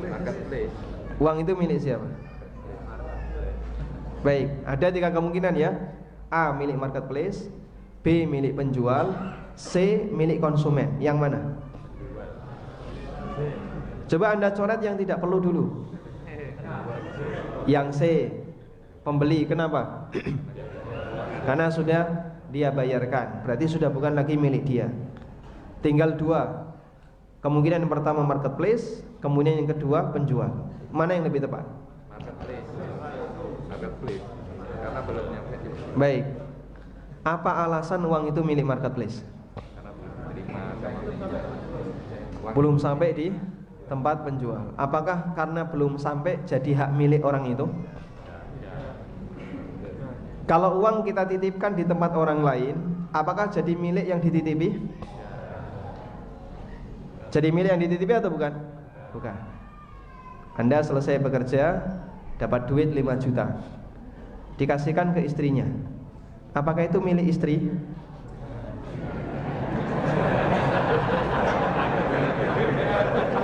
Marketplace. Uang itu milik siapa? Baik, ada 3 kemungkinan ya. A, milik marketplace, B, milik penjual, C, milik konsumen. Yang mana? Coba Anda coret yang tidak perlu dulu. Yang C, pembeli. Kenapa? Karena sudah dia bayarkan, berarti sudah bukan lagi milik dia. Tinggal 2. Kemungkinan yang pertama marketplace, kemudian yang kedua penjual. Mana yang lebih tepat? Marketplace. Karena belum nyampe. Baik. Apa alasan uang itu milik marketplace? Karena belum sampai di tempat penjual. Apakah karena belum sampai jadi hak milik orang itu? Kalau uang kita titipkan di tempat orang lain, apakah jadi milik yang dititipi? Jadi milik yang dititipi atau bukan? Bukan. Anda selesai bekerja, dapat duit 5 juta, dikasihkan ke istrinya. Apakah itu milik istri?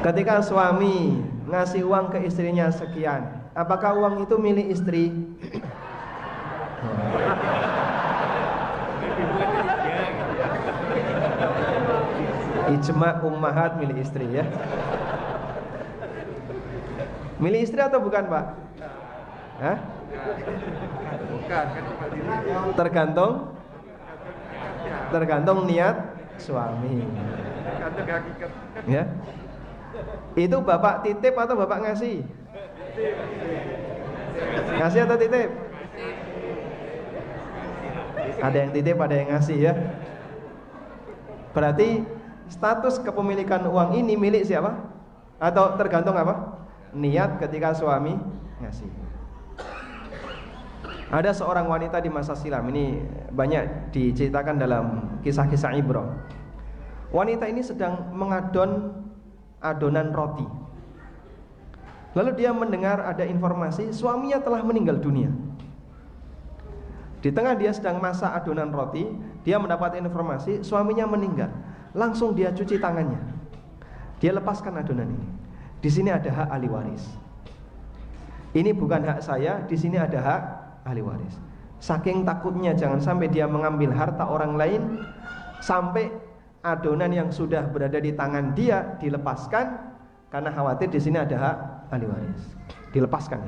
Ketika suami ngasih uang ke istrinya sekian, apakah uang itu milik istri? Ijma ummahat milik istri ya. Milik istri atau bukan, Pak? Hah? Bukan, tergantung niat suami. Ya. Itu bapak titip atau bapak ngasih? Ngasih atau titip? Ada yang titip, ada yang ngasih ya. Berarti status kepemilikan uang ini milik siapa? Atau tergantung apa? Niat ketika suami ngasih. Ada seorang wanita di masa silam, ini banyak diceritakan dalam kisah-kisah ibrah. Wanita ini sedang mengadon adonan roti. Lalu dia mendengar ada informasi suaminya telah meninggal dunia. Di tengah dia sedang masak adonan roti, dia mendapat informasi suaminya meninggal. Langsung dia cuci tangannya. Dia lepaskan adonan ini. Di sini ada hak ahli waris. Ini bukan hak saya, di sini ada hak ahli waris. Saking takutnya jangan sampai dia mengambil harta orang lain, sampai adonan yang sudah berada di tangan dia dilepaskan karena khawatir di sini ada hak ahli waris. Dilepaskan.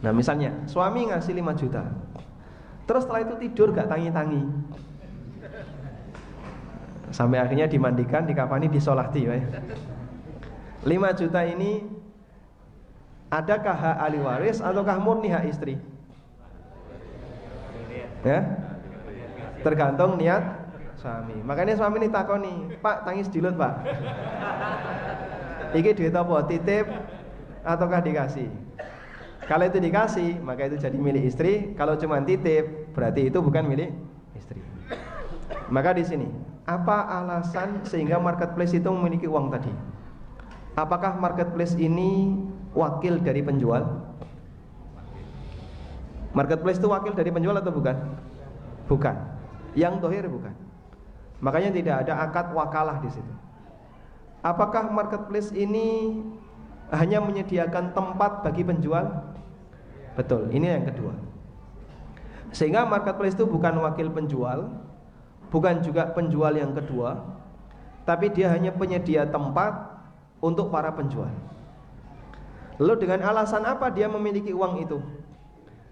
Nah, misalnya suami ngasih 5 juta. Terus setelah itu tidur gak tangi-tangi. Sampai akhirnya dimandikan, dikafani, disolati ya. 5 juta ini adakah hak ahli waris ataukah murni hak istri? Ya, tergantung niat suami. Makanya suami ini takoni, Pak, tangis dilut Pak. Iki duit apa? Titip ataukah dikasih? Kalau itu dikasih, maka itu jadi milik istri. Kalau cuma titip, berarti itu bukan milik istri. Maka di sini, apa alasan sehingga marketplace itu memiliki uang tadi? Apakah marketplace ini wakil dari penjual? Marketplace itu wakil dari penjual atau bukan? Bukan. Yang dohir bukan. Makanya tidak ada akad wakalah di situ. Apakah marketplace ini hanya menyediakan tempat bagi penjual? Betul, ini yang kedua. Sehingga marketplace itu bukan wakil penjual, bukan juga penjual yang kedua, tapi dia hanya penyedia tempat untuk para penjual. Lalu dengan alasan apa dia memiliki uang itu?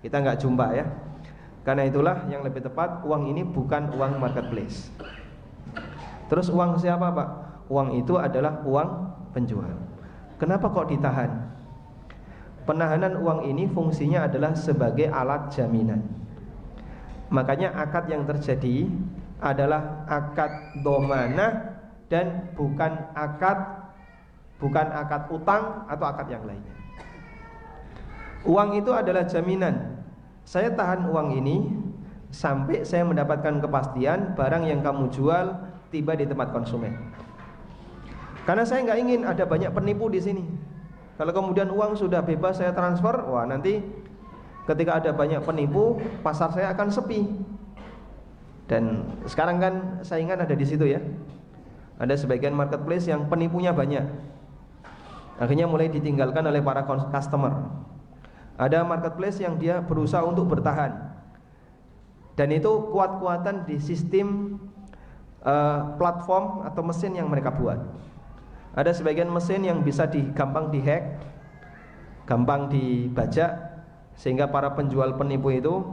Kita nggak jumpa ya. Karena itulah yang lebih tepat, uang ini bukan uang marketplace. Terus uang siapa Pak? Uang itu adalah uang penjual. Kenapa kok ditahan? Penahanan uang ini fungsinya adalah sebagai alat jaminan. Makanya akad yang terjadi adalah akad domanah dan bukan akad utang atau akad yang lainnya. Uang itu adalah jaminan. Saya tahan uang ini sampai saya mendapatkan kepastian barang yang kamu jual tiba di tempat konsumen. Karena saya nggak ingin ada banyak penipu di sini. Kalau kemudian uang sudah bebas saya transfer, wah nanti ketika ada banyak penipu, pasar saya akan sepi. Dan sekarang kan saingan ada di situ ya. Ada sebagian marketplace yang penipunya banyak. Akhirnya mulai ditinggalkan oleh para customer. Ada marketplace yang dia berusaha untuk bertahan. Dan itu kuat-kuatan di sistem platform atau mesin yang mereka buat. Ada sebagian mesin yang bisa gampang dihack, gampang dibajak, sehingga para penjual penipu itu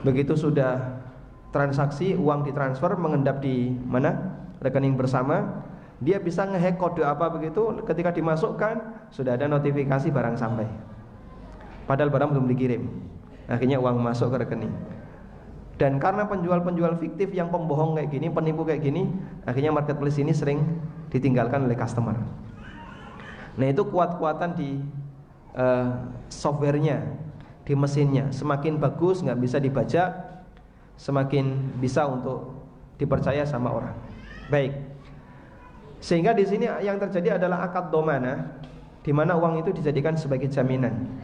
begitu sudah transaksi, uang ditransfer mengendap di mana? Rekening bersama, dia bisa ngehack kode apa begitu, ketika dimasukkan sudah ada notifikasi barang sampai. Padahal barang belum dikirim. Akhirnya uang masuk ke rekening. Dan karena penjual-penjual fiktif yang pembohong kayak gini, penipu kayak gini, akhirnya marketplace ini sering ditinggalkan oleh customer. Nah itu kuat-kuatan di softwarenya, di mesinnya. Semakin bagus, nggak bisa dibajak, semakin bisa untuk dipercaya sama orang. Baik. Sehingga di sini yang terjadi adalah akad domana, di mana uang itu dijadikan sebagai jaminan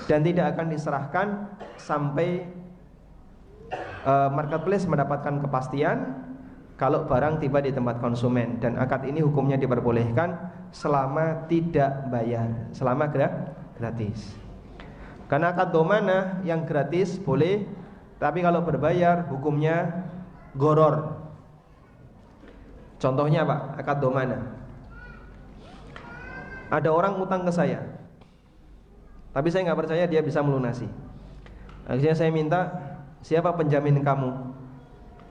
dan tidak akan diserahkan sampai marketplace mendapatkan kepastian kalau barang tiba di tempat konsumen. Dan akad ini hukumnya diperbolehkan selama tidak bayar, selama gratis. Karena akad domana yang gratis boleh, tapi kalau berbayar hukumnya goror. Contohnya Pak, akad domana. Ada orang utang ke saya, tapi saya nggak percaya dia bisa melunasi. Akhirnya saya minta, siapa penjamin kamu?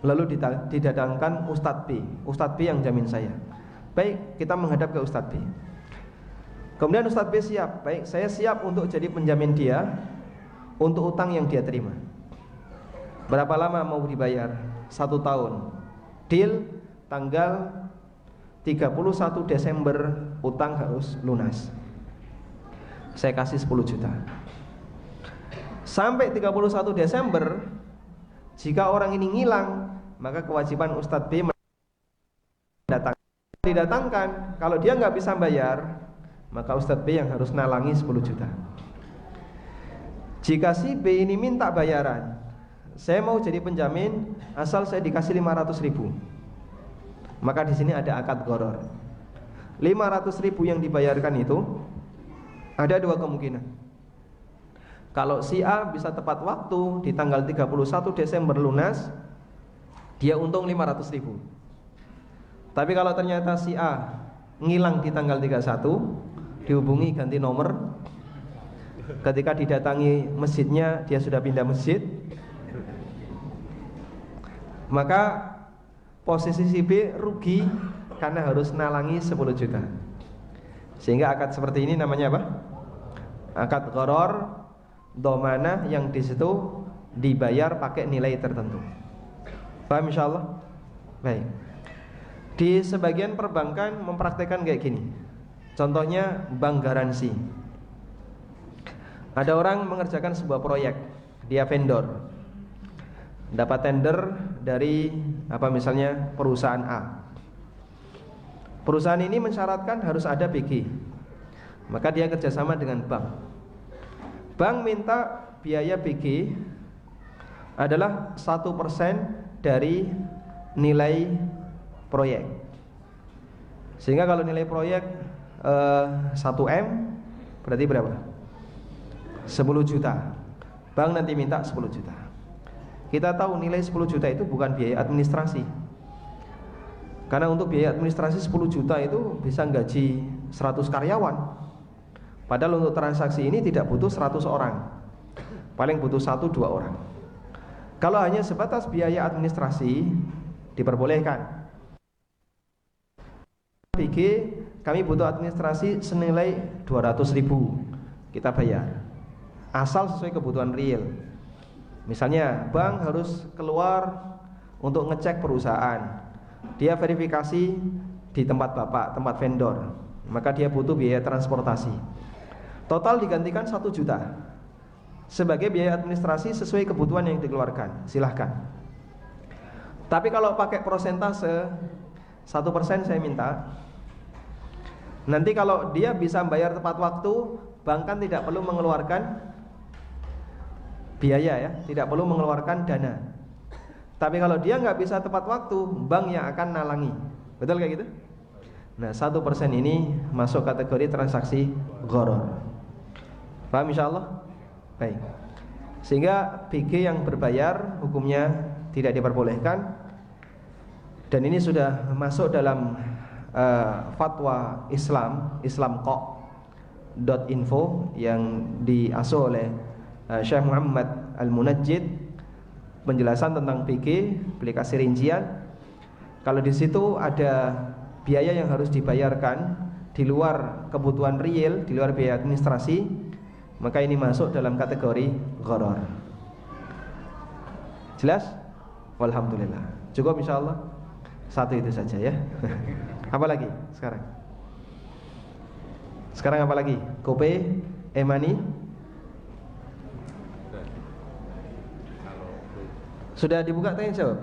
Lalu didatangkan Ustadz B. Ustadz B yang jamin saya. Baik, kita menghadap ke Ustadz B. Kemudian Ustadz B siap. Baik, saya siap untuk jadi penjamin dia untuk utang yang dia terima. Berapa lama mau dibayar? 1 tahun. Deal, tanggal 31 Desember utang harus lunas. Saya kasih 10 juta. Sampai 31 Desember, jika orang ini ngilang, maka kewajiban Ustadz B didatangkan. Kalau dia nggak bisa bayar, maka Ustadz B yang harus nalangi 10 juta. Jika si B ini minta bayaran, saya mau jadi penjamin asal saya dikasih 500 ribu, maka di sini ada akad goror. 500 ribu yang dibayarkan itu ada 2 kemungkinan. Kalau si A bisa tepat waktu di tanggal 31 Desember lunas, dia untung 500 ribu. Tapi kalau ternyata si A ngilang di tanggal 31, dihubungi ganti nomor, ketika didatangi masjidnya dia sudah pindah masjid, maka posisi si B rugi karena harus nalangi 10 juta. Sehingga akad seperti ini namanya apa? Akad gharor domana, yang di situ dibayar pakai nilai tertentu. Paham insyaallah? Baik. Di sebagian perbankan mempraktikkan kayak gini. Contohnya bank garansi. Ada orang mengerjakan sebuah proyek, dia vendor, dapat tender dari misalnya perusahaan A. Perusahaan ini mensyaratkan harus ada BG, maka dia kerjasama dengan bank. Bank minta biaya BG adalah 1% dari nilai proyek. Sehingga kalau nilai proyek 1M berarti berapa? 10 juta. Bank nanti minta 10 juta. Kita tahu nilai 10 juta itu bukan biaya administrasi. Karena untuk biaya administrasi 10 juta itu bisa gaji 100 karyawan. Padahal untuk transaksi ini tidak butuh 100 orang, paling butuh 1-2 orang. Kalau hanya sebatas biaya administrasi diperbolehkan. BG kami butuh administrasi senilai 200.000, kita bayar asal sesuai kebutuhan real. Misalnya bank harus keluar untuk ngecek perusahaan, dia verifikasi di tempat bapak, tempat vendor, maka dia butuh biaya transportasi. Total digantikan 1 juta sebagai biaya administrasi sesuai kebutuhan yang dikeluarkan, silahkan. Tapi kalau pakai persentase 1% saya minta. Nanti kalau dia bisa bayar tepat waktu, bank kan tidak perlu mengeluarkan biaya ya, tidak perlu mengeluarkan dana. Tapi kalau dia nggak bisa tepat waktu, bank yang akan nalangi. Betul kayak gitu? Nah 1% ini masuk kategori transaksi gharar. Paham insyaallah? Baik. Sehingga BG yang berbayar hukumnya tidak diperbolehkan. Dan ini sudah masuk dalam fatwa islamqa.info yang diasuh oleh Syekh Muhammad Al-Munajjid. Penjelasan tentang BG, beli kasih rincian. Kalau di situ ada biaya yang harus dibayarkan di luar kebutuhan real, di luar biaya administrasi, maka ini masuk dalam kategori gharar. Jelas? Walhamdulillah. Cukup insyaallah. Satu itu saja ya. Apa lagi sekarang? Sekarang apa lagi? Kope, e-money. Sudah dibuka tanya jawab?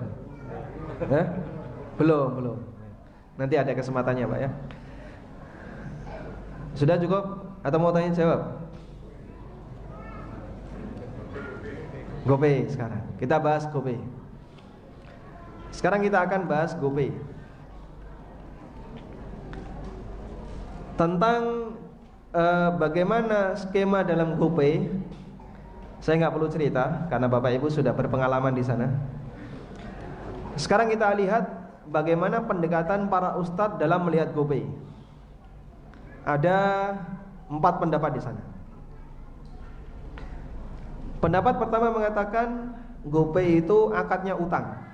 Belum. Nanti ada kesempatannya Pak ya. Sudah cukup atau mau tanya jawab? GoPay sekarang. Kita bahas GoPay. Sekarang kita akan bahas GoPay. Tentang bagaimana skema dalam GoPay, saya nggak perlu cerita karena Bapak Ibu sudah berpengalaman di sana. Sekarang kita lihat bagaimana pendekatan para ustadz dalam melihat GoPay. Ada 4 pendapat di sana. Pendapat pertama mengatakan GoPay itu akadnya utang.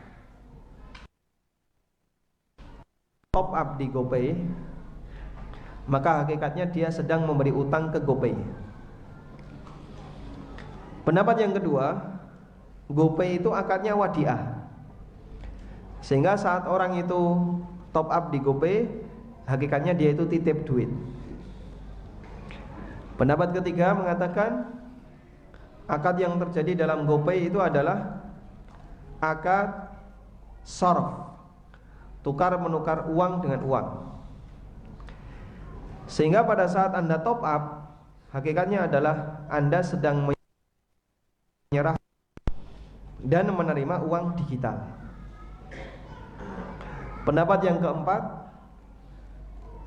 Top up di GoPay, maka hakikatnya dia sedang memberi utang ke GoPay. Pendapat yang kedua, GoPay itu akadnya wadiah, sehingga saat orang itu top up di GoPay, hakikatnya dia itu titip duit. Pendapat ketiga mengatakan akad yang terjadi dalam GoPay itu adalah akad sarf, tukar menukar uang dengan uang. Sehingga pada saat Anda top up, hakikatnya adalah Anda sedang menyerah dan menerima uang digital. Pendapat yang keempat,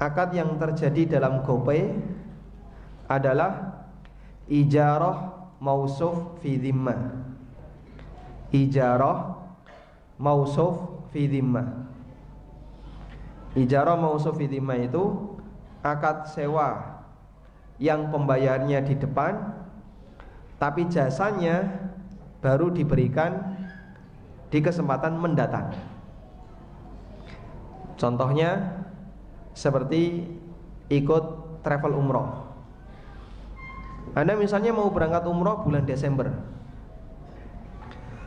akad yang terjadi dalam GoPay adalah ijarah mausuf fi dhimmah. Ijarah mausuf fi dhimmah. Ijarah mausuf fi dhimmah itu akad sewa yang pembayarnya di depan, tapi jasanya baru diberikan di kesempatan mendatang. Contohnya seperti ikut travel umroh. Anda misalnya mau berangkat umroh bulan Desember,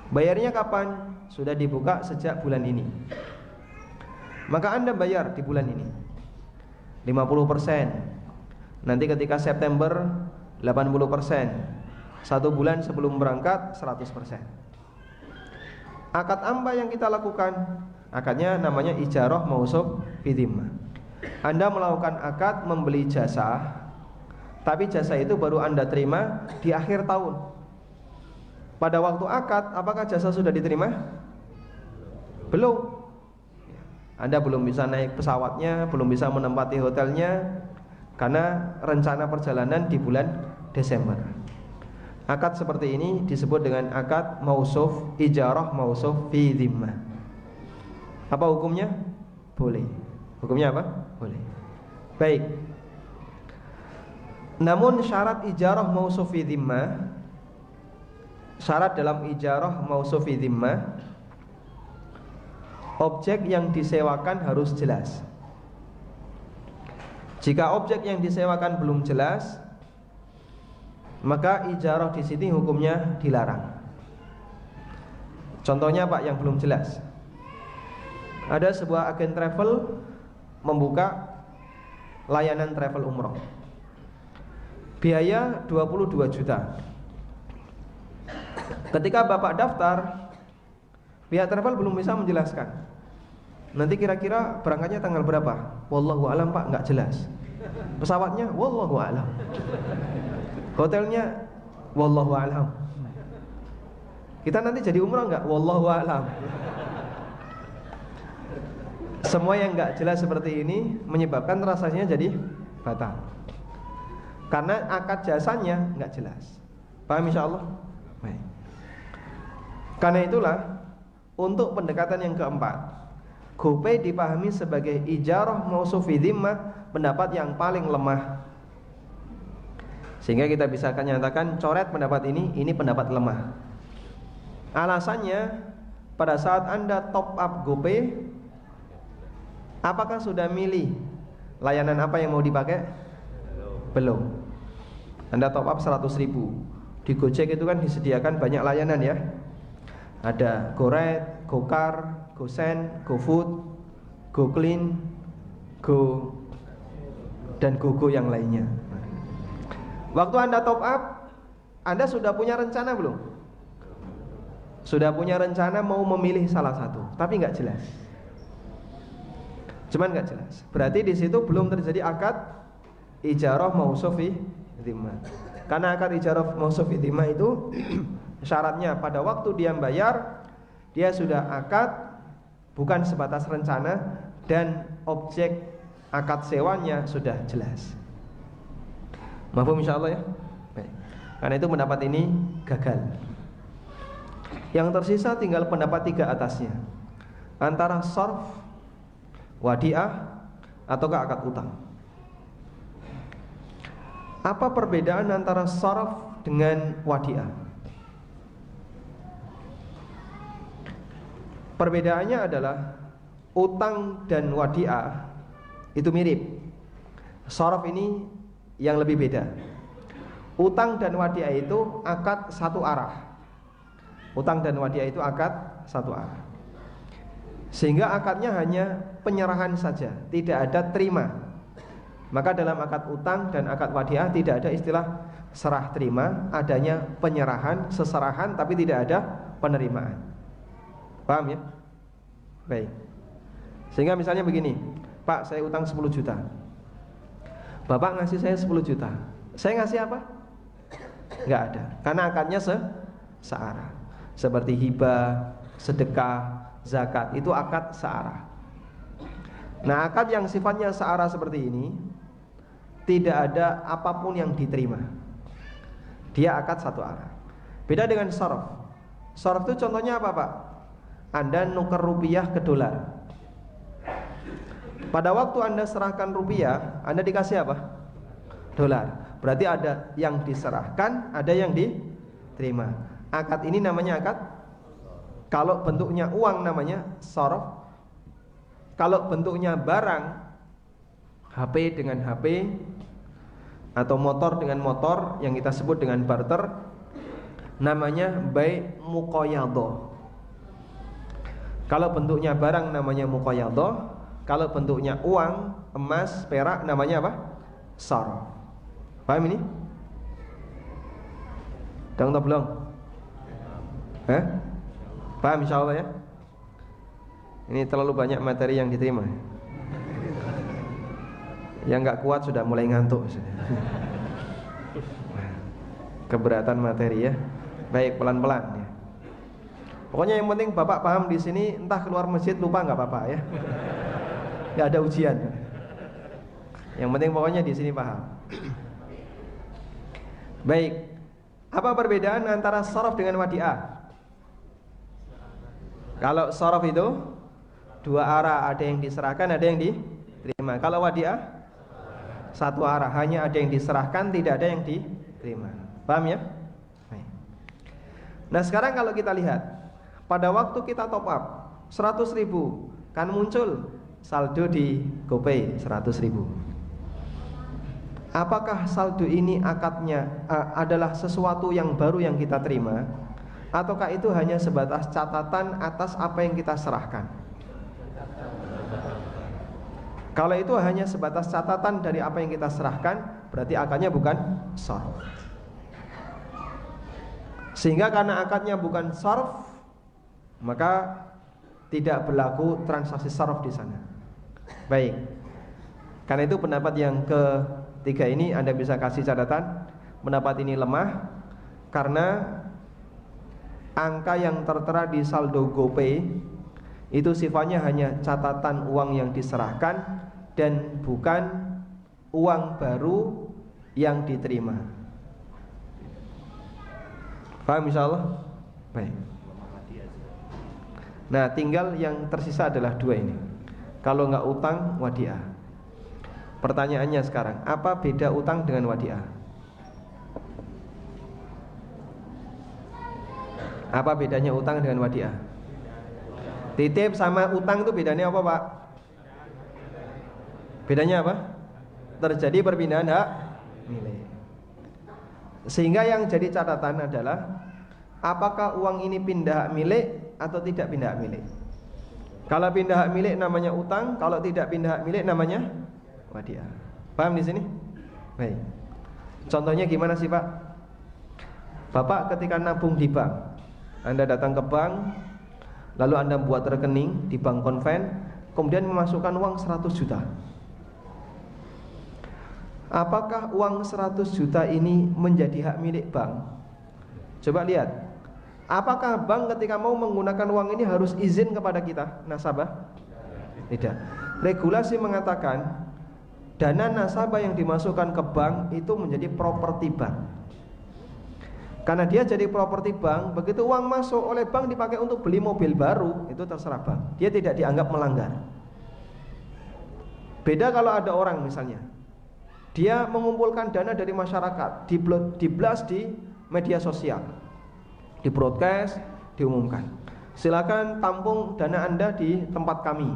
bayarnya kapan? Sudah dibuka sejak bulan ini, maka Anda bayar di bulan ini 50%. Nanti ketika September 80%. 1 bulan sebelum berangkat 100%. Akad apa yang kita lakukan? Akadnya namanya ijarah mausuf fi dhimmah. Anda melakukan akad membeli jasa, tapi jasa itu baru Anda terima di akhir tahun. Pada waktu akad, apakah jasa sudah diterima? Belum. Anda belum bisa naik pesawatnya, belum bisa menempati hotelnya, karena rencana perjalanan di bulan Desember. Akad seperti ini disebut dengan akad mausuf, ijarah mausuf fi dhimmah. Apa hukumnya? Boleh. Hukumnya apa? Boleh. Baik. Namun syarat ijarah mausuf fi dhimmah, syarat dalam ijarah mausuf fi dhimmah, objek yang disewakan harus jelas. Jika objek yang disewakan belum jelas, maka ijarah di sini hukumnya dilarang. Contohnya Pak yang belum jelas. Ada sebuah agen travel membuka layanan travel umroh. Biaya 22 juta. Ketika Bapak daftar, pihak travel belum bisa menjelaskan. Nanti kira-kira berangkatnya tanggal berapa? Wallahu alam Pak, enggak jelas. Pesawatnya wallahu alam. Hotelnya wallahu alam. Kita nanti jadi umrah enggak? Wallahu alam. Semua yang enggak jelas seperti ini menyebabkan rasanya jadi batal. Karena akad jasanya enggak jelas. Paham insyaallah? Baik. Karena itulah untuk pendekatan yang keempat, GoPay dipahami sebagai ijarah mausuf fi dhimmah, pendapat yang paling lemah. Sehingga kita bisa akan nyatakan coret pendapat ini pendapat lemah. Alasannya, pada saat Anda top up GoPay, apakah sudah milih layanan apa yang mau dipakai? Belum. Anda top up 100.000. Di Gojek itu kan disediakan banyak layanan ya. Ada GoRide, GoCar, GoSend, GoFood, GoClean, Go dan GoGo yang lainnya. Waktu Anda top up, Anda sudah punya rencana belum? Sudah punya rencana mau memilih salah satu, tapi nggak jelas. Cuman nggak jelas. Berarti di situ belum terjadi akad ijarah mausuf fi dhimmah. Karena akad ijarah mausuf fi dhimmah itu syaratnya pada waktu dia bayar, dia sudah akad, bukan sebatas rencana, dan objek akad sewanya sudah jelas. Mafhum insyaallah ya? Baik. Karena itu pendapat ini gagal. Yang tersisa tinggal pendapat tiga atasnya, antara sarf, wadiah, ataukah akad utang. Apa perbedaan antara sarf dengan wadiah? Perbedaannya adalah utang dan wadiah itu mirip. Sarf ini yang lebih beda. Utang dan wadiah itu akad satu arah. Utang dan wadiah itu akad satu arah. Sehingga akadnya hanya penyerahan saja, tidak ada terima. Maka dalam akad utang dan akad wadiah tidak ada istilah serah terima, adanya penyerahan, seserahan, tapi tidak ada penerimaan. Paham ya? Baik. Sehingga misalnya begini, Pak, saya utang 10 juta. Bapak ngasih saya 10 juta. Saya ngasih apa? Enggak ada. Karena akadnya searah. Seperti hibah, sedekah, zakat, itu akad searah. Nah, akad yang sifatnya searah seperti ini tidak ada apapun yang diterima. Dia akad satu arah. Beda dengan sarf. Sarf itu contohnya apa, Pak? Anda nuker rupiah ke dolar. Pada waktu Anda serahkan rupiah, Anda dikasih apa? Dolar. Berarti ada yang diserahkan, ada yang diterima. Akad ini namanya akad. Kalau bentuknya uang namanya sarf. Kalau bentuknya barang, HP dengan HP, atau motor dengan motor, yang kita sebut dengan barter, namanya bai muqayadah. Kalau bentuknya barang namanya muqayadah. Kalau bentuknya uang, emas, perak, namanya apa? Sarf. Paham ini? Dang atau belum? Paham insyaallah ya? Ini terlalu banyak materi yang diterima. Yang gak kuat sudah mulai ngantuk. Keberatan materi ya. Baik, pelan-pelan ya. Pokoknya yang penting Bapak paham di sini, entah keluar masjid lupa nggak apa-apa ya. Nggak ada ujian. Yang penting pokoknya di sini paham. Baik. Apa perbedaan antara sorof dengan wadiah? Kalau sorof itu dua arah, ada yang diserahkan, ada yang diterima. Kalau wadiah satu arah, hanya ada yang diserahkan, tidak ada yang diterima. Paham ya? Nah sekarang kalau kita lihat, pada waktu kita top up 100.000, kan muncul saldo di GoPay 100.000. Apakah saldo ini akadnya adalah sesuatu yang baru yang kita terima, ataukah itu hanya sebatas catatan atas apa yang kita serahkan? Kalau itu hanya sebatas catatan dari apa yang kita serahkan, berarti akadnya bukan sharf. Sehingga karena akadnya bukan sharf, maka tidak berlaku transaksi sharf di sana. Baik. Karena itu pendapat yang ketiga ini Anda bisa kasih catatan, pendapat ini lemah karena angka yang tertera di saldo GoPay itu sifatnya hanya catatan uang yang diserahkan dan bukan uang baru yang diterima. Paham insyaallah? Baik. Nah tinggal yang tersisa adalah dua ini. Kalau nggak utang, wadiah. Pertanyaannya sekarang, apa beda utang dengan wadiah? Apa bedanya utang dengan wadiah? Titip sama utang itu bedanya apa Pak? Bedanya apa? Terjadi perpindahan hak milik. Sehingga yang jadi catatan adalah apakah uang ini pindah hak milik atau tidak pindah hak milik. Kalau pindah hak milik namanya utang, kalau tidak pindah hak milik namanya wadiah. Paham di sini? Baik. Contohnya gimana sih Pak? Bapak ketika nabung di bank, Anda datang ke bank, lalu Anda buat rekening di bank konven, kemudian memasukkan uang 100 juta. Apakah uang 100 juta ini menjadi hak milik bank? Coba lihat. Apakah bank ketika mau menggunakan uang ini harus izin kepada kita, nasabah? Tidak. Regulasi mengatakan dana nasabah yang dimasukkan ke bank itu menjadi properti bank. Karena dia jadi properti bank, begitu uang masuk oleh bank dipakai untuk beli mobil baru, itu terserah bank. Dia tidak dianggap melanggar. Beda kalau ada orang misalnya, dia mengumpulkan dana dari masyarakat, di-blast di media sosial, di broadcast, diumumkan, silakan tampung dana Anda di tempat kami.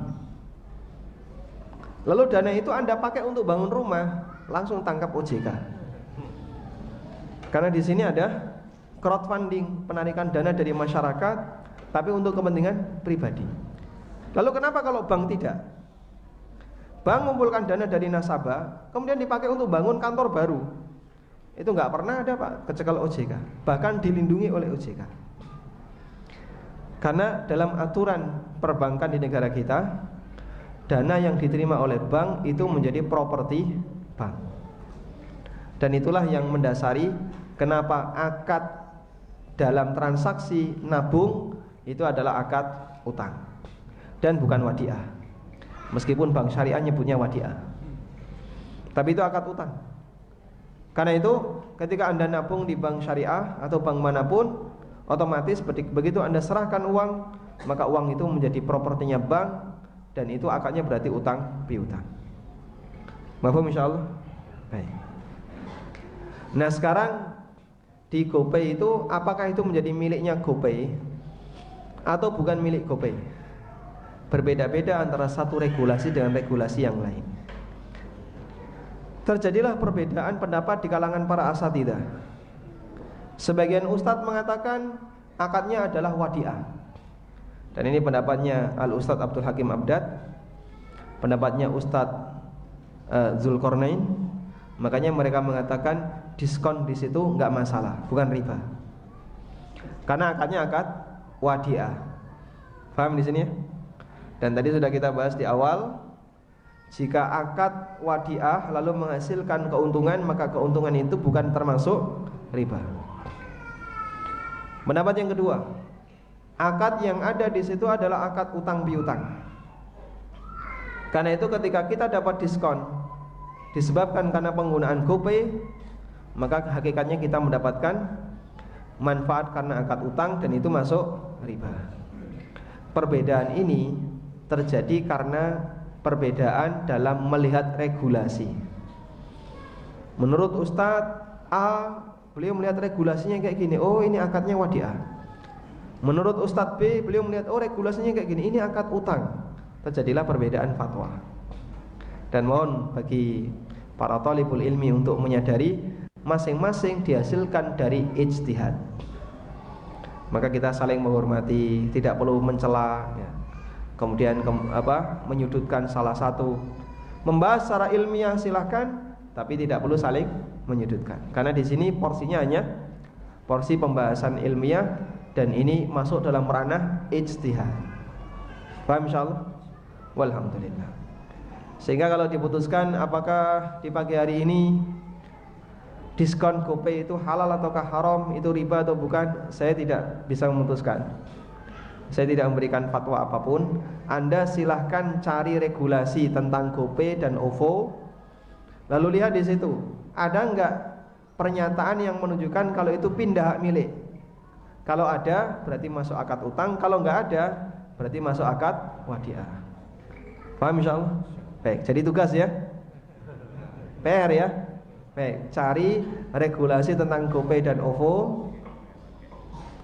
Lalu dana itu Anda pakai untuk bangun rumah, langsung tangkap OJK. Karena di sini ada crowdfunding, penarikan dana dari masyarakat, tapi untuk kepentingan pribadi. Lalu kenapa kalau bank tidak? Bank mengumpulkan dana dari nasabah, kemudian dipakai untuk bangun kantor baru. Itu nggak pernah ada Pak, kecekel OJK, bahkan dilindungi oleh OJK. Karena dalam aturan perbankan di negara kita, dana yang diterima oleh bank itu menjadi properti bank. Dan itulah yang mendasari kenapa akad dalam transaksi nabung itu adalah akad utang dan bukan wadiah. Meskipun bank syariah nyebutnya wadiah, tapi itu akad utang. Karena itu ketika Anda nabung di bank syariah atau bank manapun, otomatis begitu Anda serahkan uang, maka uang itu menjadi propertinya bank, dan itu akadnya berarti utang piutang. Mafhum insyaallah? Baik. Nah sekarang di GoPay itu, apakah itu menjadi miliknya GoPay atau bukan milik GoPay? Berbeda-beda antara satu regulasi dengan regulasi yang lain. Terjadilah perbedaan pendapat di kalangan para asatidzah. Sebagian ustadz mengatakan akadnya adalah wadiah, dan ini pendapatnya Al-Ustadz Abdul Hakim Abdad, pendapatnya Ustadz Zulkarnain. Makanya mereka mengatakan diskon di situ nggak masalah, bukan riba, karena akadnya akad wadiah. Paham di sini ya? Dan tadi sudah kita bahas di awal, jika akad wadiah lalu menghasilkan keuntungan, maka keuntungan itu bukan termasuk riba. Pendapat yang kedua, akad yang ada di situ adalah akad utang piutang. Karena itu ketika kita dapat diskon disebabkan karena penggunaan GoPay, maka hakikatnya kita mendapatkan manfaat karena akad utang dan itu masuk riba. Perbedaan ini terjadi karena perbedaan dalam melihat regulasi. Menurut Ustadz A, beliau melihat regulasinya kayak gini, oh ini akadnya wadiah. Menurut Ustadz B, beliau melihat oh regulasinya kayak gini, ini akad utang. Terjadilah perbedaan fatwa. Dan mohon bagi para thalibul ilmi untuk menyadari masing-masing dihasilkan dari ijtihad. Maka kita saling menghormati, tidak perlu mencela ya. Kemudian menyudutkan salah satu. Membahas secara ilmiah silahkan, tapi tidak perlu saling menyudutkan. Karena di sini porsinya hanya porsi pembahasan ilmiah dan ini masuk dalam ranah ijtihad. Paham insyaallah? Walhamdulillah. Sehingga kalau diputuskan apakah di pagi hari ini diskon GoPay itu halal ataukah haram, itu riba atau bukan, saya tidak bisa memutuskan. Saya tidak memberikan fatwa apapun. Anda silahkan cari regulasi tentang GoPay dan OVO, lalu lihat di situ ada enggak pernyataan yang menunjukkan kalau itu pindah hak milik. Kalau ada berarti masuk akad utang, kalau enggak ada berarti masuk akad wadiah. Paham insyaallah? Baik, jadi tugas ya, PR ya. Baik, cari regulasi tentang GoPay dan OVO.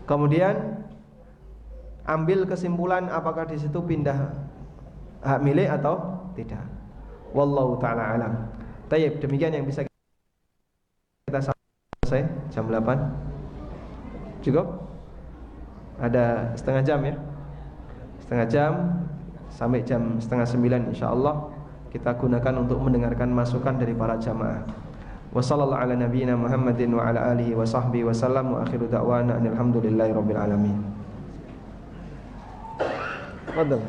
Kemudian ambil kesimpulan apakah di situ pindah hak milik atau tidak. Wallahu taala alam. Baik, demikian yang bisa kita selesai jam 8. Cukup? Ada setengah jam ya. Setengah jam sampai jam 8:30 insyaallah kita gunakan untuk mendengarkan masukan dari para jamaah. Wa sallallahu ala nabiyyina Muhammadin wa ala alihi wa sahbihi wa sallam wa akhiru da'wana alhamdulillahi rabbil alamin. Fadhal.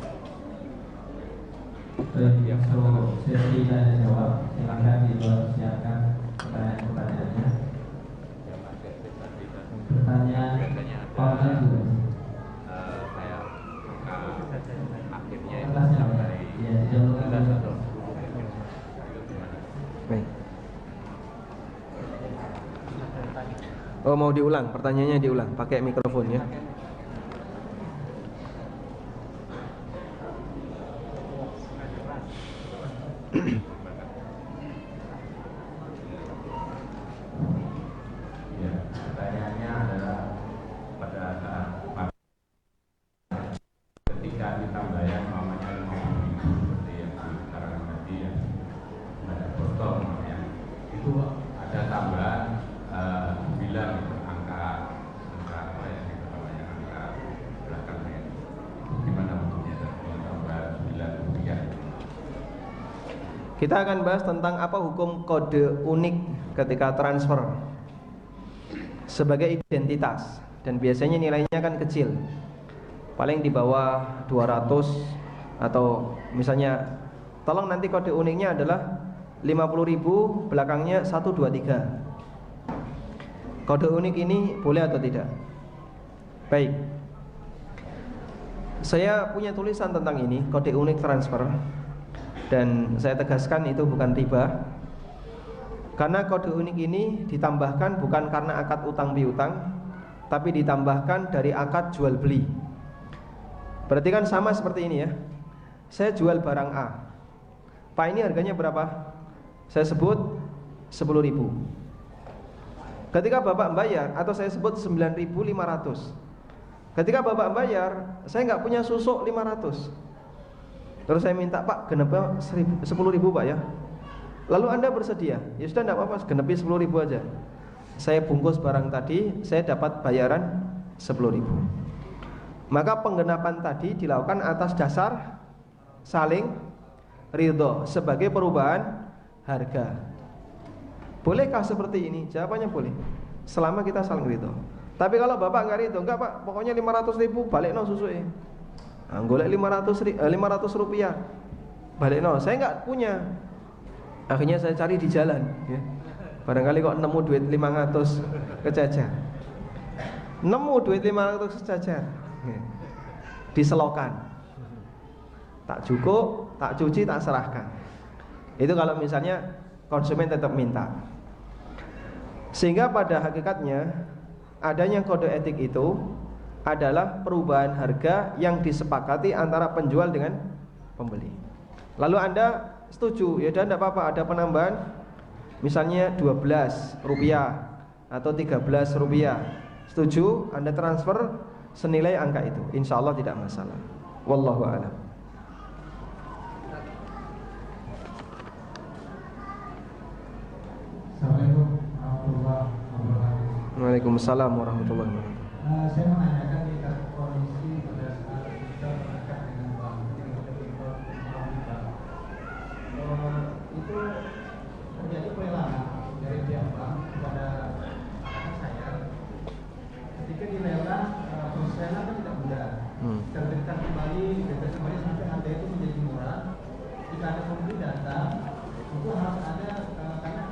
Sesi tanya jawab, silakan dipersiapkan pertanyaannya. Pertanyaan online juga. Kayak akhirnya itu Atasnya, sampai ya, jauh. Baik. Oh, mau diulang, pertanyaannya diulang, pakai mikrofon ya. ya, pertanyaannya adalah pada saat ketika kita bayar namanya 50.000 seperti yang sekarang tadi ya, ada botol namanya, itu ada tambahan 9 gitu, angka apa ya gitu namanya, angka belakangnya. Gimana bentuknya tambah 9 rupiah? Kita akan bahas tentang apa hukum kode unik ketika transfer sebagai identitas, dan biasanya nilainya kan kecil, paling di bawah 200, atau misalnya tolong nanti kode uniknya adalah 50.000 belakangnya 123. Kode unik ini boleh atau tidak? Baik, saya punya tulisan tentang ini, kode unik transfer. Dan saya tegaskan itu bukan riba. Karena kode unik ini ditambahkan bukan karena akad utang piutang, tapi ditambahkan dari akad jual beli. Berarti kan sama seperti ini ya. Saya jual barang A. Pak, ini harganya berapa? Saya sebut 10.000. Ketika Bapak bayar, atau saya sebut 9.500. Ketika Bapak bayar, saya nggak punya susuk 500. Terus saya minta, Pak, genepnya 10.000 Pak ya. Lalu Anda bersedia, ya sudah tidak apa-apa, genepi 10.000 aja. Saya bungkus barang tadi, saya dapat bayaran 10.000. Maka penggenapan tadi dilakukan atas dasar saling ridho sebagai perubahan harga. Bolehkah seperti ini? Jawabannya boleh, selama kita saling ridho. Tapi kalau Bapak nggak ridho, enggak Pak, pokoknya 500.000 balik no susunya. Golek 500 rupiah balik no, saya nggak punya. Akhirnya saya cari di jalan ya. Barangkali kok nemu duit 500 kejajar. Nemu duit 500 kejajar ya. Diselokan. Tak cukup, tak cuci, tak serahkan. Itu kalau misalnya konsumen tetap minta. Sehingga pada hakikatnya adanya kode etik itu adalah perubahan harga yang disepakati antara penjual dengan pembeli. Lalu Anda setuju, ya udah enggak apa-apa, ada penambahan misalnya 12 rupiah atau 13 rupiah. Setuju, Anda transfer senilai angka itu, insya Allah tidak masalah. Wallahu a'lam. Assalamualaikum warahmatullahi wabarakatuh. Waalaikumsalam warahmatullahi wabarakatuh. Saya menanyakan di kondisi pada saat kita berangkat dengan bank, ketika kita berimpor melalui bank, itu terjadi pelelangan dari pihak bank kepada anak saya. Ketika dilelang, proses lelang kan tidak mudah. Terbitkan kembali, sampai harga itu menjadi murah. Jika ada pembeli datang, itu harus ada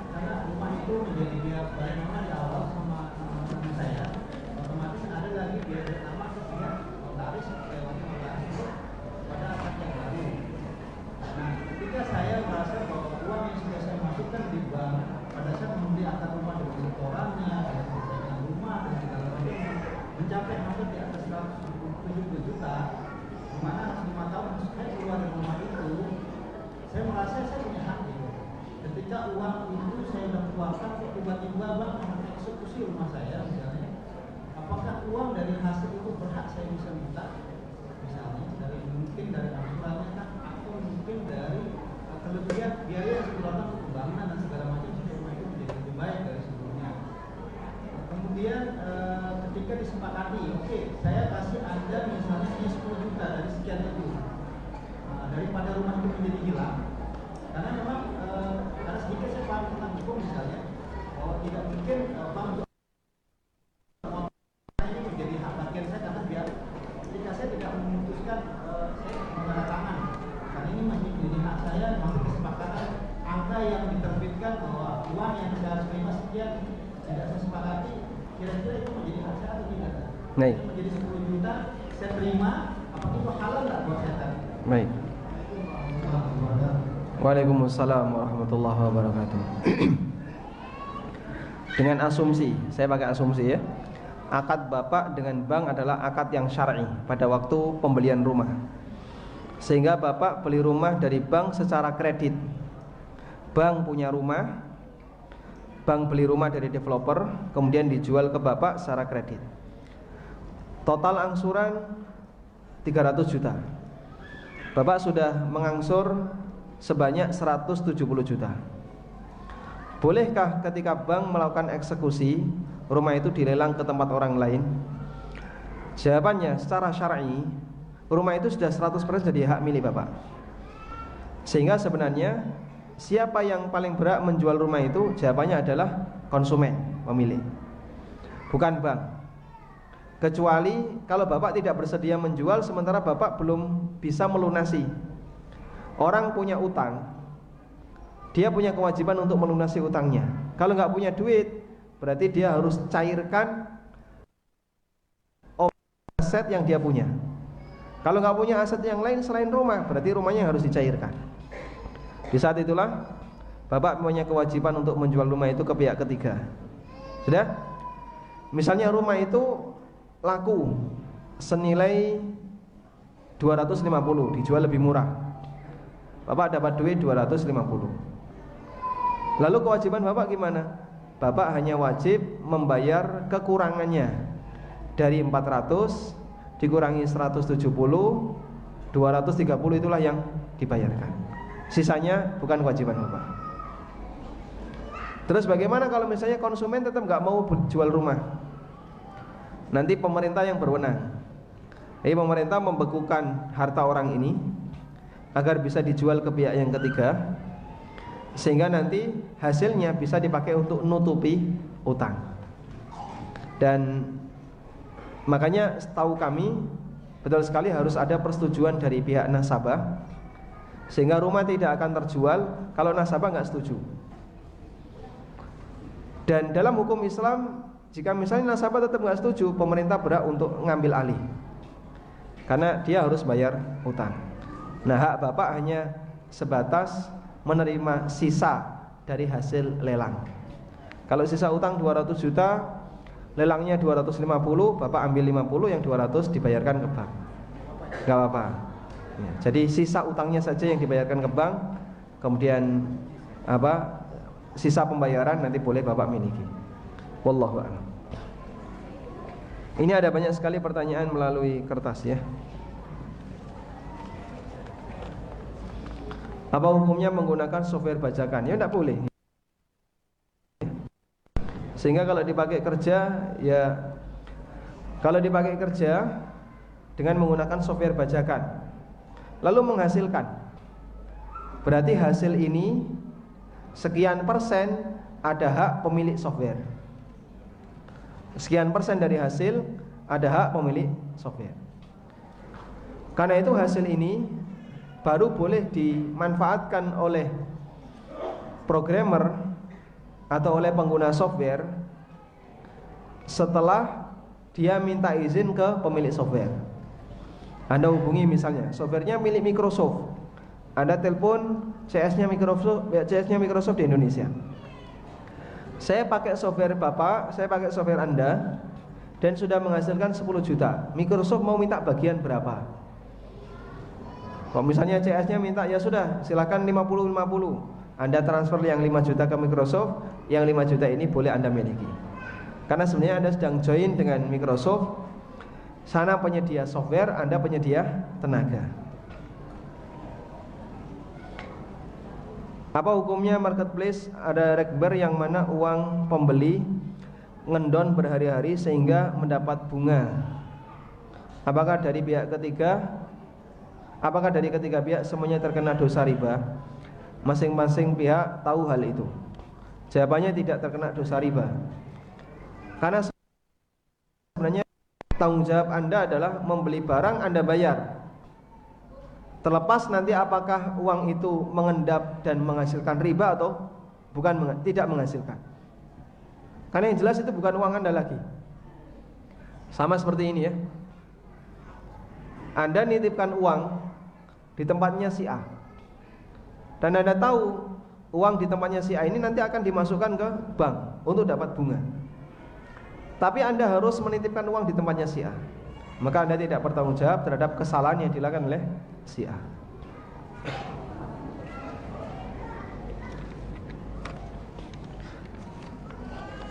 karena rumah itu menjadi biaya paling mana di awal sama teman saya. Otomatis ada lagi biaya nama setiap notaris lewatnya notaris pada aset yang baru. Nah, ketika saya merasa bahwa uang yang sudah saya masukkan di bank pada saat membeli akad rumah dengan setorannya, ada selesaikan rumah dan segala macam mencapai hampir di atas 170 juta, di mana 5 tahun saya keluar dari rumah itu, saya merasa saya punya hak itu. Ketika uang itu saya sudah keluarkan, tiba-tiba bank mengeksekusi rumah saya misalnya, apakah uang dari hasil itu berhak saya bisa minta? Misalnya dari mungkin dari angsurannya kan, atau mungkin dari kelebihan biaya yang dikeluarkan untuk pembangunan dan segala macam supaya rumah itu menjadi lebih baik dari sebelumnya. Kemudian ketika disepakati, oke, saya kasih Anda misalnya 10 juta dari sekian itu, daripada rumah itu menjadi hilang. Karena memang karena sedikit saya paham tentang hukum misalnya, bahwa tidak mungkin bank ini menjadi hak bagian saya karena biar ketika saya tidak memutuskan saya menandatangan, karena ini masih menjadi hak saya, masih kesepakatan angka yang diterbitkan bahwa uang yang saya harus terima sekian tidak saya sepakati, kira-kira itu menjadi hak saya atau tidak? Baik. Menjadi 10 juta saya terima, apakah itu halal nggak buat saya tadi? Baik. Waalaikumsalam warahmatullahi wabarakatuh. Dengan asumsi, saya pakai asumsi ya, akad Bapak dengan bank adalah akad yang syar'i pada waktu pembelian rumah. Sehingga Bapak beli rumah dari bank secara kredit. Bank punya rumah, bank beli rumah dari developer, kemudian dijual ke Bapak secara kredit. Total angsuran 300 juta. Bapak sudah mengangsur sebanyak 170 juta. Bolehkah ketika bank melakukan eksekusi, rumah itu dilelang ke tempat orang lain? Jawabannya, secara syar'i, rumah itu sudah 100% jadi hak milik Bapak. Sehingga sebenarnya siapa yang paling berhak menjual rumah itu? Jawabannya adalah konsumen, pemilik, bukan bank. Kecuali kalau Bapak tidak bersedia menjual sementara Bapak belum bisa melunasi. Orang punya utang, dia punya kewajiban untuk melunasi utangnya. Kalau nggak punya duit, berarti dia harus cairkan aset yang dia punya. Kalau nggak punya aset yang lain selain rumah, berarti rumahnya harus dicairkan. Di saat itulah Bapak punya kewajiban untuk menjual rumah itu ke pihak ketiga. Sudah? Misalnya rumah itu laku senilai 250, dijual lebih murah. Bapak dapat duit 250. Lalu kewajiban Bapak gimana? Bapak hanya wajib membayar kekurangannya. Dari 400 dikurangi 170, 230 itulah yang dibayarkan. Sisanya bukan kewajiban Bapak. Terus bagaimana kalau misalnya konsumen tetap nggak mau jual rumah? Nanti pemerintah yang berwenang. Jadi pemerintah membekukan harta orang ini agar bisa dijual ke pihak yang ketiga, sehingga nanti hasilnya bisa dipakai untuk nutupi utang. Dan makanya setahu kami betul sekali harus ada persetujuan dari pihak nasabah, sehingga rumah tidak akan terjual kalau nasabah nggak setuju. Dan dalam hukum Islam, jika misalnya nasabah tetap nggak setuju, pemerintah berhak untuk ngambil alih, karena dia harus bayar utang. Nah, hak Bapak hanya sebatas menerima sisa dari hasil lelang. Kalau sisa utang 200 juta, lelangnya 250, Bapak ambil 50, yang 200 dibayarkan ke bank. Enggak apa-apa. Ya, jadi sisa utangnya saja yang dibayarkan ke bank, kemudian sisa pembayaran nanti boleh Bapak miliki. Wallahu a'lam. Ini ada banyak sekali pertanyaan melalui kertas ya. Apa hukumnya menggunakan software bajakan? Ya tidak boleh. Sehingga kalau dipakai kerja, ya kalau dipakai kerja dengan menggunakan software bajakan, lalu menghasilkan, berarti hasil ini sekian persen ada hak pemilik software. Sekian persen dari hasil ada hak pemilik software. Karena itu hasil ini baru boleh dimanfaatkan oleh programmer atau oleh pengguna software setelah dia minta izin ke pemilik software. Anda hubungi misalnya, softwarenya milik Microsoft, Anda telepon CS-nya Microsoft di Indonesia. Saya pakai software Bapak, saya pakai software Anda, dan sudah menghasilkan 10 juta. Microsoft mau minta bagian berapa? Kalau misalnya CS-nya minta, ya sudah, silakan 50-50. Anda transfer yang 5 juta ke Microsoft, yang 5 juta ini boleh Anda miliki. Karena sebenarnya Anda sedang join dengan Microsoft. Sana penyedia software, Anda penyedia tenaga. Apa hukumnya marketplace ada rekber yang mana uang pembeli ngendon berhari-hari sehingga mendapat bunga? Apakah dari ketiga pihak semuanya terkena dosa riba? Masing-masing pihak tahu hal itu. Jawabannya tidak terkena dosa riba. Karena sebenarnya tanggung jawab Anda adalah membeli barang, Anda bayar. Terlepas nanti apakah uang itu mengendap dan menghasilkan riba atau tidak menghasilkan. Karena yang jelas itu bukan uang Anda lagi. Sama seperti ini ya. Anda nitipkan uang di tempatnya si A, dan Anda tahu uang di tempatnya si A ini nanti akan dimasukkan ke bank untuk dapat bunga. Tapi Anda harus menitipkan uang di tempatnya si A, maka Anda tidak bertanggung jawab terhadap kesalahan yang dilakukan oleh si A.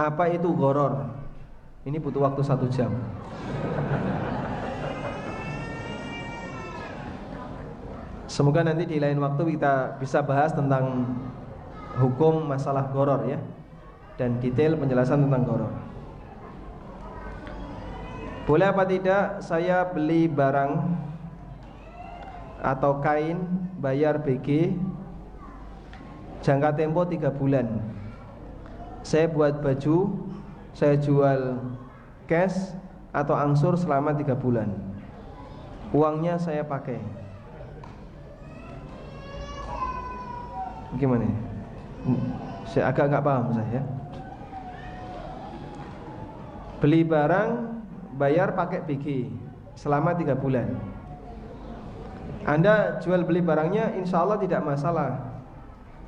Apa itu gharor? Ini butuh waktu 1 jam. Semoga nanti di lain waktu kita bisa bahas tentang hukum masalah gharor ya, dan detail penjelasan tentang gharor. Boleh apa tidak saya beli barang atau kain bayar BG jangka tempo 3 bulan. Saya buat baju, saya jual cash atau angsur selama 3 bulan. Uangnya saya pakai. Gimana? Saya agak nggak paham saya. Beli barang bayar pakai BG selama 3 bulan. Anda jual beli barangnya insya Allah tidak masalah.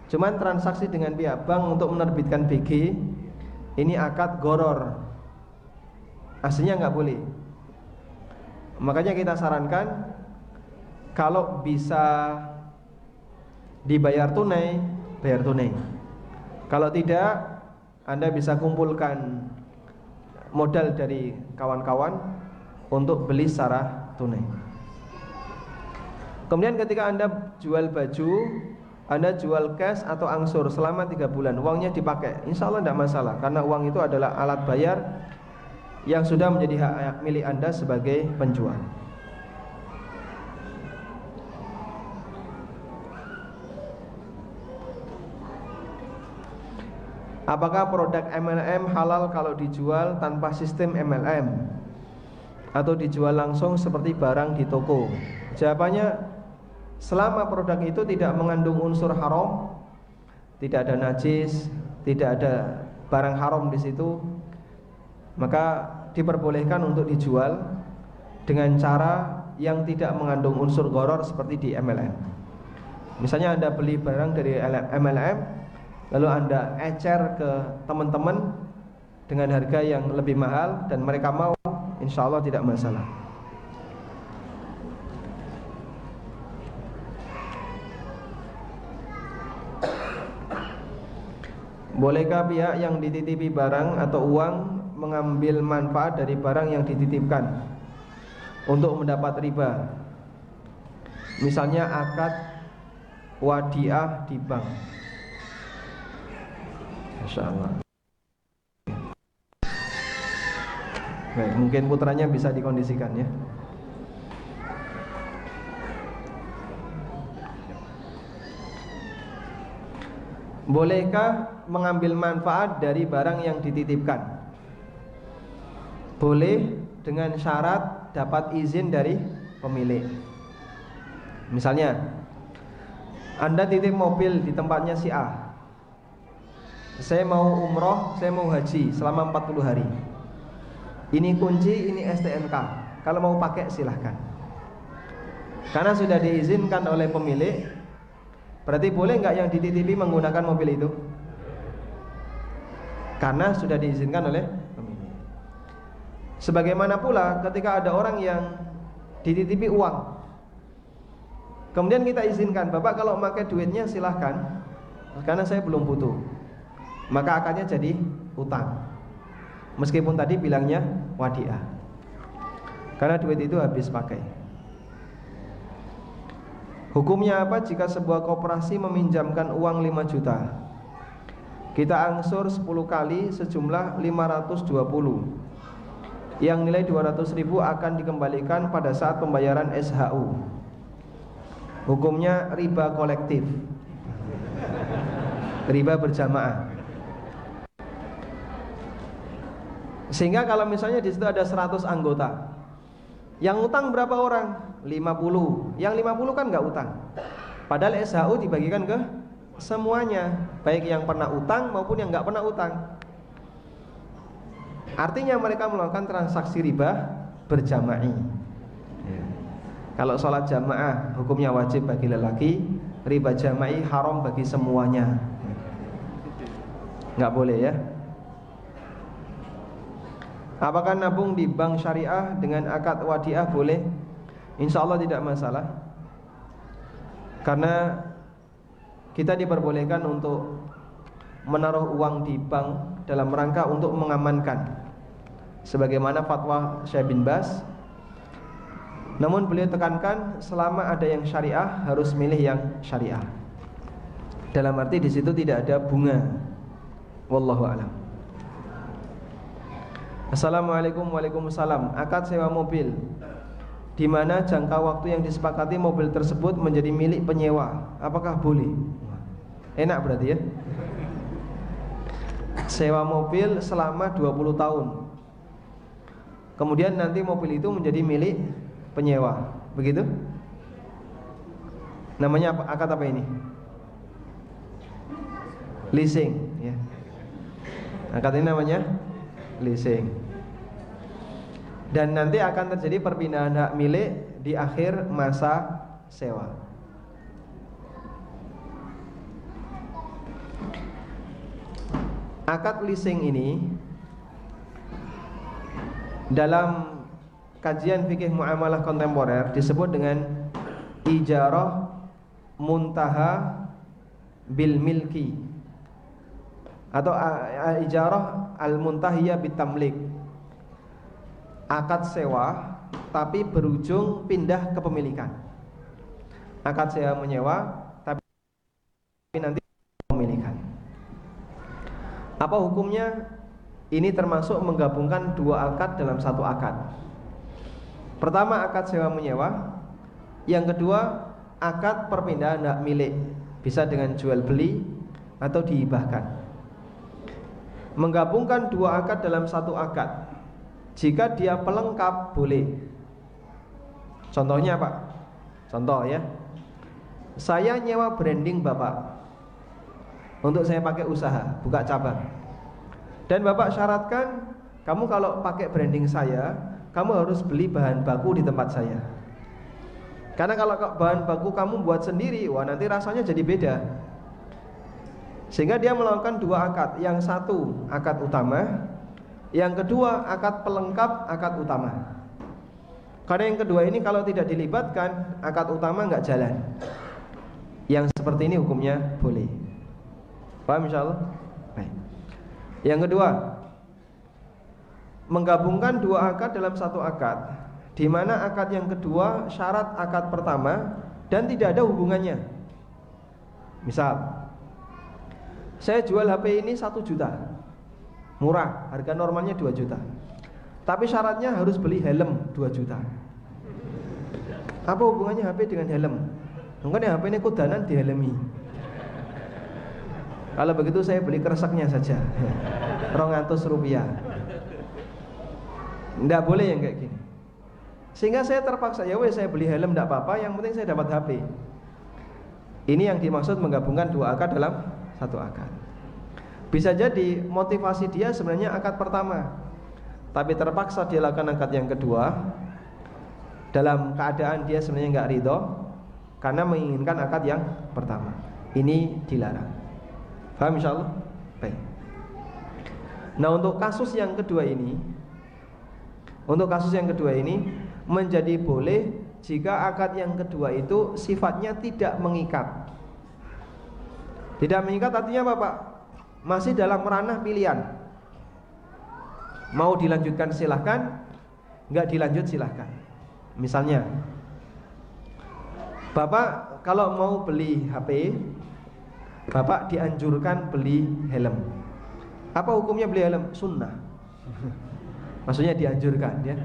Cuman transaksi dengan pihak bank untuk menerbitkan BG ini akad gharor. Aslinya nggak boleh. Makanya kita sarankan kalau bisa dibayar tunai, bayar tunai. Kalau tidak, Anda bisa kumpulkan modal dari kawan-kawan untuk beli secara tunai. Kemudian ketika Anda jual baju, Anda jual cash atau angsur selama 3 bulan, uangnya dipakai, insya Allah tidak masalah. Karena uang itu adalah alat bayar yang sudah menjadi hak milik Anda sebagai penjual. Apakah produk MLM halal kalau dijual tanpa sistem MLM atau dijual langsung seperti barang di toko? Jawabannya, selama produk itu tidak mengandung unsur haram, tidak ada najis, tidak ada barang haram di situ, maka diperbolehkan untuk dijual dengan cara yang tidak mengandung unsur gharor seperti di MLM. Misalnya Anda beli barang dari MLM, lalu Anda ecer ke teman-teman dengan harga yang lebih mahal dan mereka mau, insya Allah tidak masalah. Bolehkah pihak yang dititipi barang atau uang mengambil manfaat dari barang yang dititipkan untuk mendapat riba? Misalnya akad wadiah di bank. Masya Allah. Baik, mungkin putranya bisa dikondisikan ya. Bolehkah mengambil manfaat dari barang yang dititipkan? Boleh dengan syarat dapat izin dari pemilik. Misalnya Anda titip mobil di tempatnya si A. Saya mau umroh, saya mau haji selama 40 hari. Ini kunci, ini STNK. Kalau mau pakai silahkan. Karena sudah diizinkan oleh pemilik, berarti boleh nggak yang dititipi menggunakan mobil itu? Karena sudah diizinkan oleh pemilik. Sebagaimana pula ketika ada orang yang dititipi uang, kemudian kita izinkan, Bapak kalau pakai duitnya silahkan, karena saya belum butuh, maka akadnya jadi utang. Meskipun tadi bilangnya wadiah, karena duit itu habis pakai. Hukumnya apa jika sebuah koperasi meminjamkan uang 5 juta, kita angsur 10 kali sejumlah 520, yang nilai 200.000 akan dikembalikan pada saat pembayaran SHU. Hukumnya riba kolektif, riba berjamaah. Sehingga kalau misalnya di situ ada 100 anggota, yang utang berapa orang? 50. Yang 50 kan nggak utang. Padahal SHU dibagikan ke semuanya, baik yang pernah utang maupun yang nggak pernah utang. Artinya mereka melakukan transaksi riba berjamaah. Kalau sholat jamaah hukumnya wajib bagi lelaki, riba jamaah haram bagi semuanya. Nggak boleh ya. Apakah nabung di bank syariah dengan akad wadiah boleh? Insya Allah tidak masalah, karena kita diperbolehkan untuk menaruh uang di bank dalam rangka untuk mengamankan, sebagaimana fatwa Syekh bin Baz. Namun beliau tekankan selama ada yang syariah harus milih yang syariah. Dalam arti di situ tidak ada bunga. Wallahu a'lam. Assalamualaikum. Waalaikumsalam. Akad sewa mobil, di mana jangka waktu yang disepakati mobil tersebut menjadi milik penyewa, apakah boleh? Enak berarti ya. Sewa mobil selama 20 tahun, kemudian nanti mobil itu menjadi milik penyewa, begitu? Namanya apa? Akad apa ini? Leasing ya. Akad ini namanya leasing. Dan nanti akan terjadi perpindahan hak milik di akhir masa sewa. Akad leasing ini dalam kajian fikih muamalah kontemporer disebut dengan ijarah muntaha bil milki, atau ijarah al-muntahiyah bitamlik. Akad sewa tapi berujung pindah kepemilikan. Akad sewa menyewa tapi nanti kepemilikan. Apa hukumnya? Ini termasuk menggabungkan dua akad dalam satu akad. Pertama akad sewa menyewa, yang kedua akad perpindahan hak milik, bisa dengan jual beli atau dihibahkan. Menggabungkan dua akad dalam satu akad, jika dia pelengkap boleh. Contohnya apa? Contoh ya, saya nyewa branding Bapak untuk saya pakai usaha, buka cabang. Dan Bapak syaratkan, kamu kalau pakai branding saya, kamu harus beli bahan baku di tempat saya. Karena kalau bahan baku kamu buat sendiri, wah nanti rasanya jadi beda. Sehingga dia melakukan dua akad. Yang satu akad utama, Yang kedua, akad pelengkap, akad utama. Karena yang kedua ini kalau tidak dilibatkan, akad utama nggak jalan. Yang seperti ini hukumnya boleh. Paham insyaallah? Baik. Yang kedua, menggabungkan dua akad dalam satu akad, di mana akad yang kedua syarat akad pertama dan tidak ada hubungannya. Misal, saya jual HP ini 1 juta, murah, harga normalnya 2 juta, tapi syaratnya harus beli helm 2 juta. Apa hubungannya HP dengan helm? Mungkin HP ini kudanan dihelmi. Kalau begitu saya beli kreseknya saja, 200 rupiah. Tidak boleh yang kayak gini. Sehingga saya terpaksa, ya wes saya beli helm tidak apa-apa, yang penting saya dapat HP. Ini yang dimaksud menggabungkan dua akad dalam satu akad. Bisa jadi motivasi dia sebenarnya akad pertama, tapi terpaksa dia lakukan akad yang kedua dalam keadaan dia sebenarnya nggak ridho karena menginginkan akad yang pertama. Ini dilarang. Paham insyaallah? Baik. Nah, untuk kasus yang kedua ini, menjadi boleh jika akad yang kedua itu sifatnya tidak mengikat. Tidak mengikat artinya apa, Pak? Masih dalam ranah pilihan. Mau dilanjutkan silahkan, nggak dilanjut silahkan. Misalnya, Bapak kalau mau beli HP, Bapak dianjurkan beli helm. Apa hukumnya beli helm? Sunnah. Maksudnya dianjurkan, ya.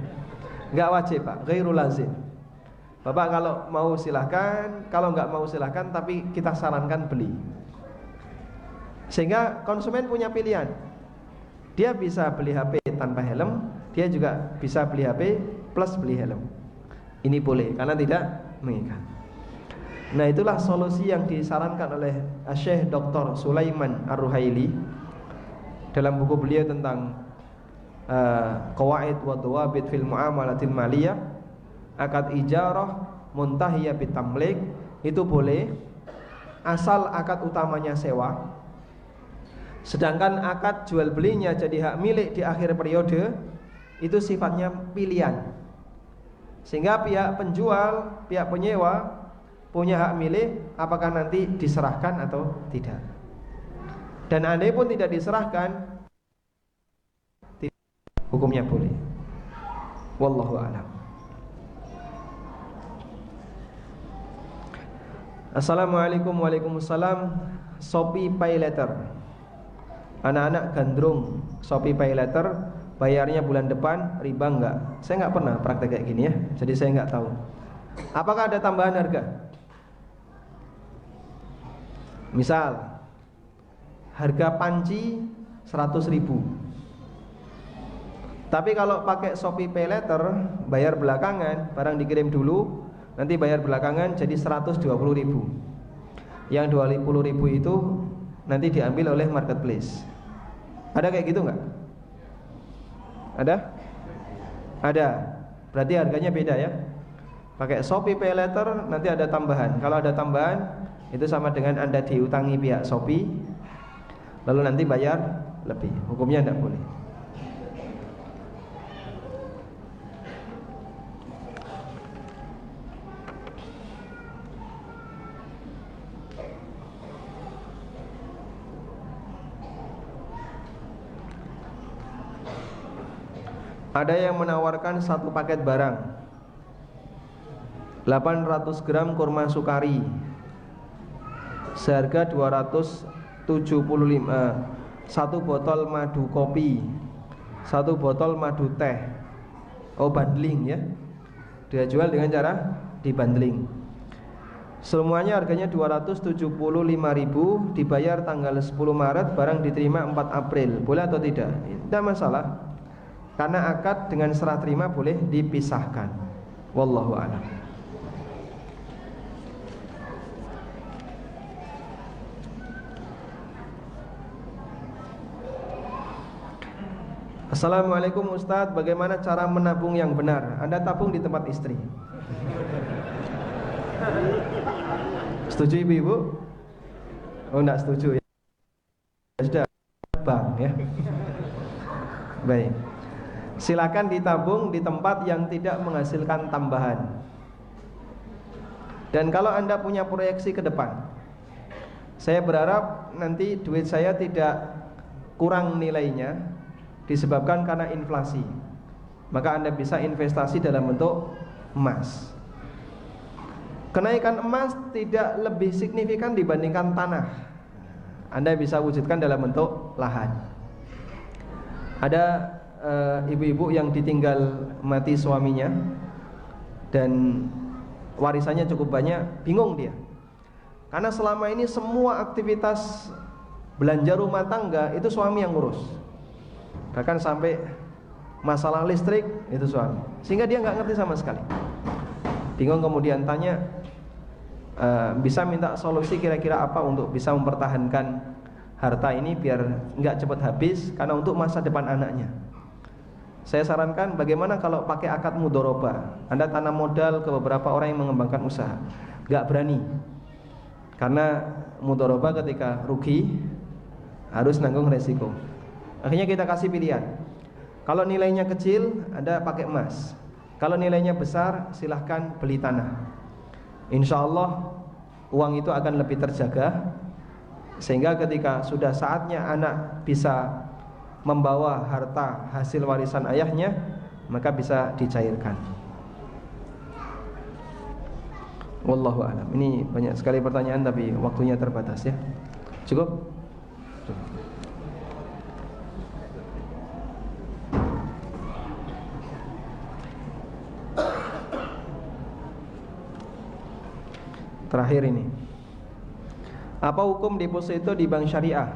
Nggak wajib, Pak, ghairul lazim. Bapak kalau mau silahkan, kalau nggak mau silahkan, tapi kita sarankan beli. Sehingga konsumen punya pilihan. Dia bisa beli HP tanpa helm, dia juga bisa beli HP plus beli helm. Ini boleh karena tidak mengikat. Nah, itulah solusi yang disarankan oleh Syekh Dr. Sulaiman Ar-Ruhaili dalam buku beliau tentang Qawaid wa Dawabit fil Muamalatil Maliyah. Akad ijarah muntahiyah bitamlik itu boleh asal akad utamanya sewa. Sedangkan akad jual belinya jadi hak milik di akhir periode itu sifatnya pilihan. Sehingga pihak penjual, pihak penyewa punya hak milik apakah nanti diserahkan atau tidak. Dan andai pun tidak diserahkan, hukumnya boleh. Wallahu a'lam. Assalamualaikum. Waalaikumsalam. Shopee Pay Later. Anak-anak gandrung Shopee Pay Later, bayarnya bulan depan, riba enggak? Saya enggak pernah praktek kayak gini ya, jadi saya enggak tahu. Apakah ada tambahan harga? Misal harga panci 100.000, tapi kalau pakai Shopee Pay Later, bayar belakangan, barang dikirim dulu, nanti bayar belakangan jadi 120.000. Yang 20.000 itu nanti diambil oleh marketplace. Ada kayak gitu nggak? Ada? Ada. Berarti harganya beda ya. Pakai Shopee Pay Later nanti ada tambahan. Kalau ada tambahan itu sama dengan Anda diutangi pihak Shopee, lalu nanti bayar lebih. Hukumnya tidak boleh. Ada yang menawarkan satu paket barang 800 gram kurma sukari seharga 275, satu botol madu kopi, satu botol madu teh. Oh, bundling ya. Dia jual dengan cara dibundling. Semuanya harganya 275.000, dibayar tanggal 10 Maret, barang diterima 4 April. Boleh atau tidak? Tidak masalah. Karena akad dengan serah terima boleh dipisahkan. Wallahu a'lam. Assalamualaikum Ustadz, bagaimana cara menabung yang benar? Anda tabung di tempat istri. Setuju ibu-ibu? Oh, enggak setuju ya. Sudah bang ya. Baik. Silakan ditabung di tempat yang tidak menghasilkan tambahan. Dan kalau Anda punya proyeksi ke depan, saya berharap nanti duit saya tidak kurang nilainya disebabkan karena inflasi. Maka Anda bisa investasi dalam bentuk emas. Kenaikan emas tidak lebih signifikan dibandingkan tanah. Anda bisa wujudkan dalam bentuk lahan. Ada ibu-ibu yang ditinggal mati suaminya dan warisannya cukup banyak, bingung dia. Karena selama ini semua aktivitas belanja rumah tangga itu suami yang ngurus. Bahkan sampai masalah listrik itu suami. Sehingga dia nggak ngerti sama sekali. Bingung, kemudian tanya, bisa minta solusi kira-kira apa untuk bisa mempertahankan harta ini biar nggak cepat habis karena untuk masa depan anaknya. Saya sarankan bagaimana kalau pakai akad mudoroba. Anda tanam modal ke beberapa orang yang mengembangkan usaha. Nggak berani, karena mudoroba ketika rugi harus nanggung resiko. Akhirnya kita kasih pilihan. Kalau nilainya kecil, Anda pakai emas. Kalau nilainya besar, silahkan beli tanah. Insya Allah uang itu akan lebih terjaga, sehingga ketika sudah saatnya anak bisa membawa harta hasil warisan ayahnya, maka bisa dicairkan. Wallahu a'lam. Ini banyak sekali pertanyaan tapi waktunya terbatas ya. Cukup? Terakhir ini, apa hukum deposito di bank syariah?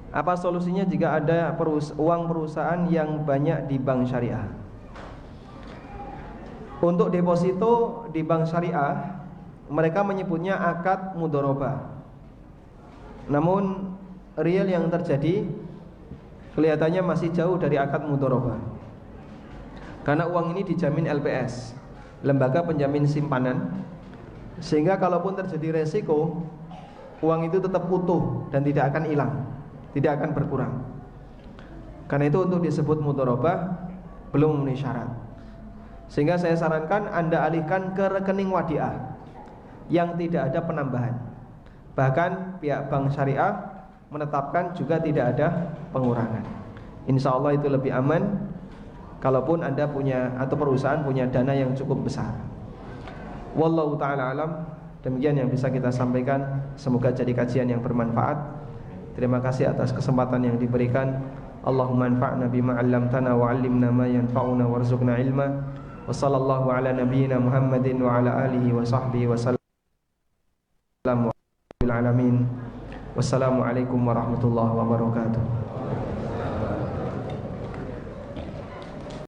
Apa solusinya jika ada uang perusahaan yang banyak di bank syariah? Untuk deposito di bank syariah, mereka menyebutnya akad mudoroba. Namun real yang terjadi kelihatannya masih jauh dari akad mudoroba. Karena uang ini dijamin LPS, lembaga penjamin simpanan, sehingga kalaupun terjadi resiko, uang itu tetap utuh dan tidak akan hilang, tidak akan berkurang. Karena itu untuk disebut mudharabah belum memenuhi syarat. Sehingga saya sarankan Anda alihkan ke rekening wadiah yang tidak ada penambahan. Bahkan pihak bank syariah menetapkan juga tidak ada pengurangan. Insya Allah itu lebih aman kalaupun Anda punya atau perusahaan punya dana yang cukup besar. Wallahu ta'ala alam. Demikian yang bisa kita sampaikan. Semoga jadi kajian yang bermanfaat. Terima kasih atas kesempatan yang diberikan. Allahumma anfa'na bima 'allamtana wa 'allimna ma yanfa'una warzuqna ilma. Wa sallallahu ala nabiyyina Muhammadin wa ala alihi wa sahbihi wa sallam. Wassalamu alaikum warahmatullahi wabarakatuh.